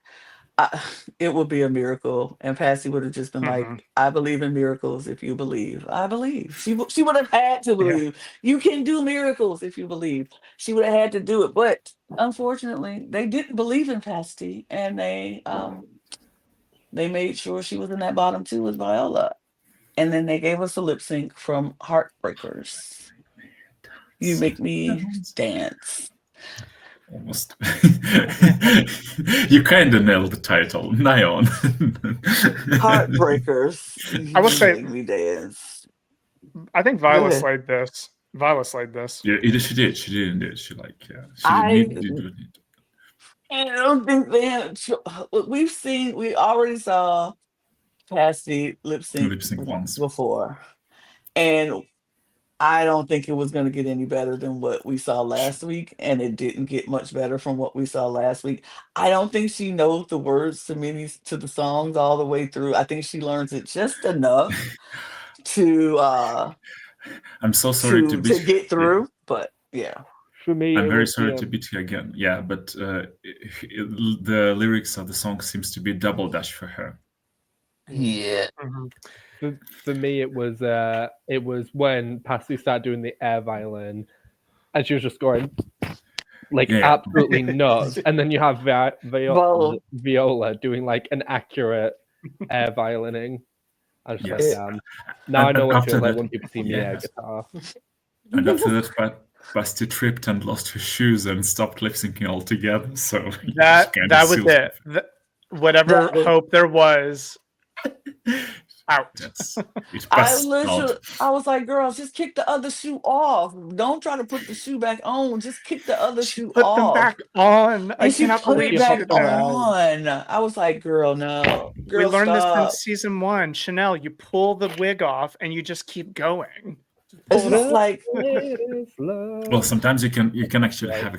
it would be a miracle, and Patsy would have just been Mhm. like, "I believe in miracles. If you believe, I believe." She would have had to Yeah. believe. You can do miracles if you believe. She would have had to do it, but unfortunately, they didn't believe in Patsy, and they made sure she was in that bottom two with Viola, and then they gave us a lip sync from Heartbreakers. You make me dance. Almost. You kind of nailed the title. Nyan. Heartbreakers. I will You say, make me dance. I think Go Viola ahead. slayed this. Viola slayed this. Yeah, she did. She did indeed. She I did what it. I don't think they had. We already saw Patsy lip sync Lip sync once. before, and I don't think it was going to get any better than what we saw last week, and it didn't get much better from what we saw last week. I don't think she knows the words to the songs all the way through. I think she learns it just enough to I'm so sorry to to get through, but yeah. For me, I'm it very was sorry the, to beat you again. Yeah, but the lyrics of the song seems to be double dash for her. Yeah. Mhm. for me, it was when Patsy started doing the air violin, and she was just going like Yeah. absolutely nuts. And then you have Well, Viola doing like an accurate air violining. I was just Yes. like, damn. Now I know And what it after feels like that- when people see me air yes. guitar. And after that, Basti tripped and lost her shoes and stopped lip syncing altogether. So That was sealed it. Whatever That was- hope there was, out. It I passed literally, out. I was like, girls, just kick the other shoe off. Don't try to put the shoe back on. Just kick the other shoe Put off. them back on. I And she cannot put believe it she back did that. on. I was like, girl, no. Girl, We learned this stop. in season 1. Chanel, you pull the wig off and you just keep going. It's just like, It is love. Well, sometimes you can actually have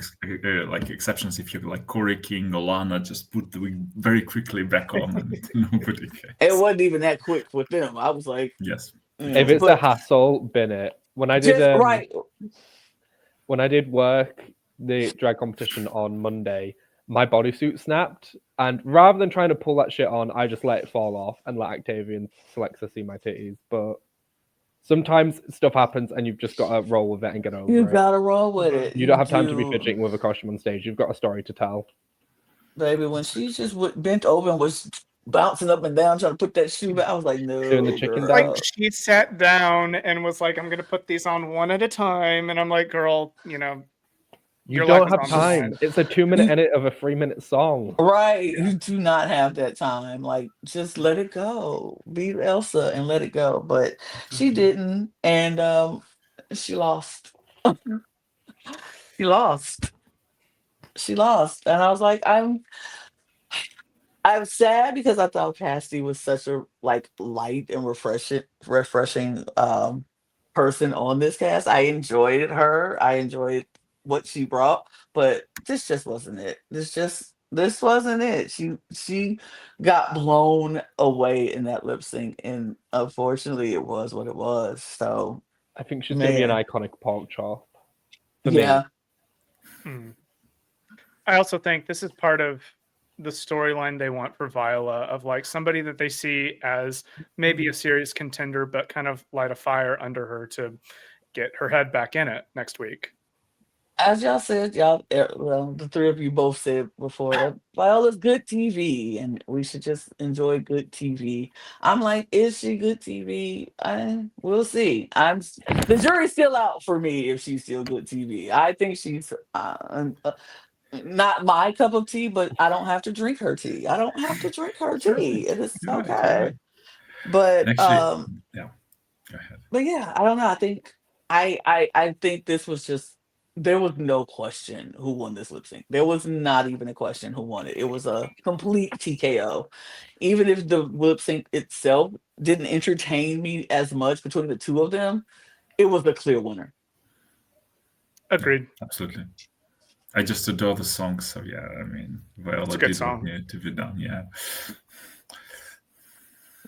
like exceptions if you like Corey King or Lana just put the wig very quickly back on and nobody cares. it wasn't even that quick with them. I was like, Yes. If it's a hassle, bin it. When I did just right. when I did work the drag competition on Monday, my bodysuit snapped, and rather than trying to pull that shit on, I just let it fall off and let Octavia and Alexa see my titties. But sometimes stuff happens, and you've just got to roll with it and get over You it. gotta roll with it. You don't have time to be do. fidgeting with a costume on stage. You've got a story to tell. Baby, when she just bent over and was bouncing up and down trying to put that shoe back, I was like, no. Doing the chicken girl. Like, she sat down and was like, I'm going to put these on one at a time. And I'm like, girl, You your don't life is have on the time. line. It's a 2-minute edit of a 3-minute song. Right. You do not have that time. Like, just let it go. Be Elsa and let it go. But she didn't. And she lost. She lost. She lost. And I was like, I'm sad because I thought Cassidy was such a like light and refreshing person on this cast. I enjoyed her. I enjoyed what she brought, but this just wasn't it. This wasn't it. She got blown away in that lip sync, and unfortunately it was what it was. So I think she's going to be an man. iconic pork chop. For me. Yeah. I also think this is part of the storyline they want for Viola, of like somebody that they see as maybe a serious contender, but kind of light a fire under her to get her head back in it next week. As y'all said, well, the three of you both said before that Viola's good TV, and we should just enjoy good TV. I'm like, is she good TV? We'll see. The jury's still out for me if she's still good TV. I think she's not my cup of tea, but I don't have to drink her tea. I don't have to drink her tea. It is okay. But Actually, yeah. Go ahead. but yeah, I don't know. I think I think this was just, there was no question who won this lip sync. There was not even a question who won it. It was a complete TKO. Even if the lip sync itself didn't entertain me as much between the two of them, it was a clear winner. Agreed. Absolutely. I just adore the song, so yeah, I mean, Viola It's a good did song. what needed to be done, yeah.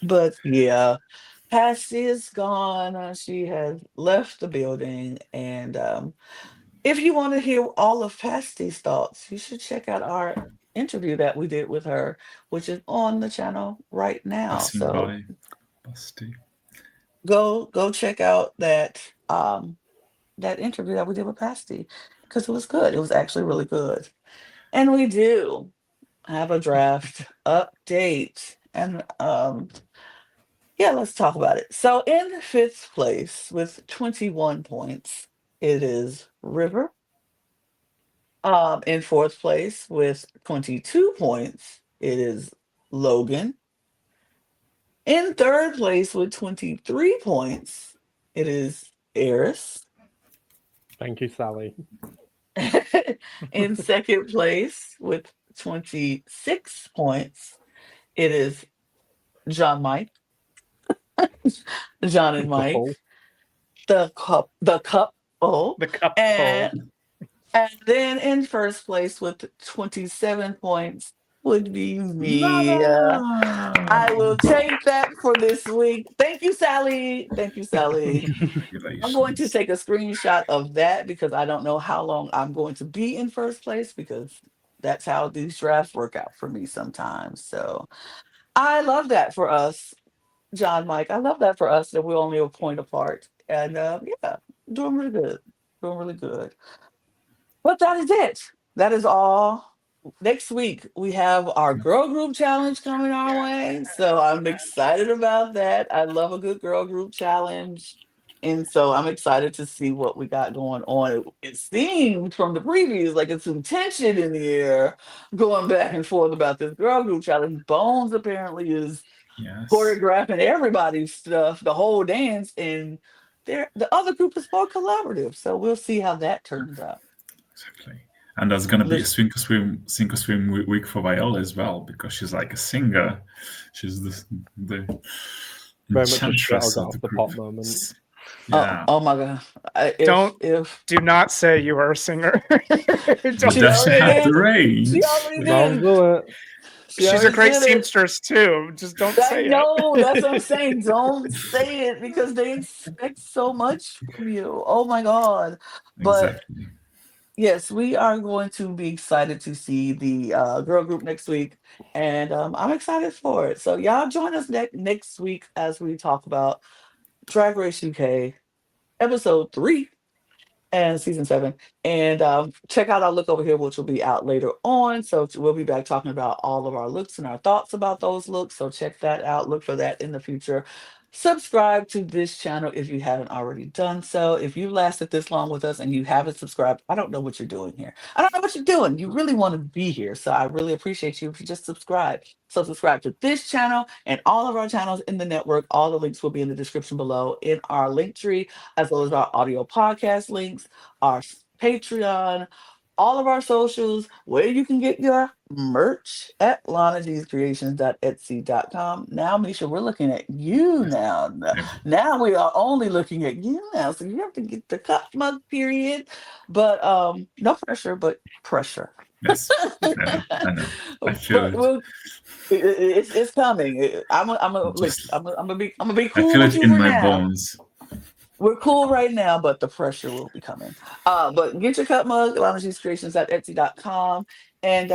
But yeah, Patsy is gone. She has left the building. And if you want to hear all of Patsy's thoughts, you should check out our interview that we did with her, which is on the channel right now. Passing So by. Busty. go check out that that interview that we did with Pasty because it was good. It was actually really good. And we do have a draft update. And yeah, let's talk about it. So in fifth place with 21 points, it is River. In fourth place with 22 points, it is Logan. In third place with 23 points, it is Eris. Thank you, Sally. In second place with 26 points, it is John Mike, John and Mike, Couple. the couple, The cup and then in first place with 27 points would be me. I will take that for this week. Thank you, Sally. Thank you, Sally. I'm going to Congratulations. take a screenshot of that because I don't know how long I'm going to be in first place because that's how these drafts work out for me sometimes. So I love that for us, John Mike. I love that for us that we're only a point apart. And yeah, doing really good. Doing really good. But that is it. That is all. Next week we have our girl group challenge coming our way. So I'm excited about that. I love a good girl group challenge. And so I'm excited to see what we got going on. It seems from the previews like it's some tension in the air going back and forth about this girl group challenge. Bones apparently is Yes. choreographing everybody's stuff, the whole dance, and the other group is more collaborative. So we'll see how that turns out. Exactly. And there's gonna be a Lis- sink or swim week for Viola as well because she's like a singer. She's the Very much a enchantress shell of got the off the pot group. moment. Yeah. Oh my God. Don't- If Do not say you are a singer. But Don't She does she already say have it. did. the range? She already I'll did. do it. She She's a already great did it. seamstress too. Just don't I say it. know. That's what I'm saying. Don't say it because they expect so much from you. Oh my God. But Exactly. yes, we are going to be excited to see the girl group next week. And I'm excited for it. So y'all join us next week as we talk about Drag Race UK episode 3 and season 7. And check out our look over here, which will be out later on. So we'll be back talking about all of our looks and our thoughts about those looks. So check that out. Look for that in the future. Subscribe to this channel if you haven't already done so. If you lasted this long with us and you haven't subscribed, I don't know what you're doing here. I don't know what you're doing. You really want to be here. So I really appreciate you if you just subscribe. So subscribe to this channel and all of our channels in the network. All the links will be in the description below in our link tree, as well as our audio podcast links, our Patreon, all of our socials, where you can get your merch at lanagcreations.etsy.com. Now, Misha, we're looking at you now. Now we are only looking at you now. So you have to get the cup mug period. But no pressure, but pressure. Yes. I know. I feel But it. it's coming. I'm gonna be I cool feel with it you in for my now. bones. We're cool right now, but the pressure will be coming. But get your cup mug, LanaGCreations.etsy.com. And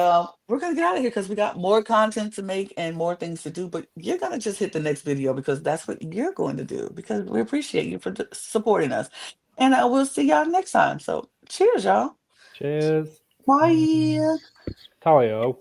we're going to get out of here because we got more content to make and more things to do. But you're going to just hit the next video because that's what you're going to do because we appreciate you for supporting us. And we'll see y'all next time. So cheers, y'all. Cheers. Bye. Tayo.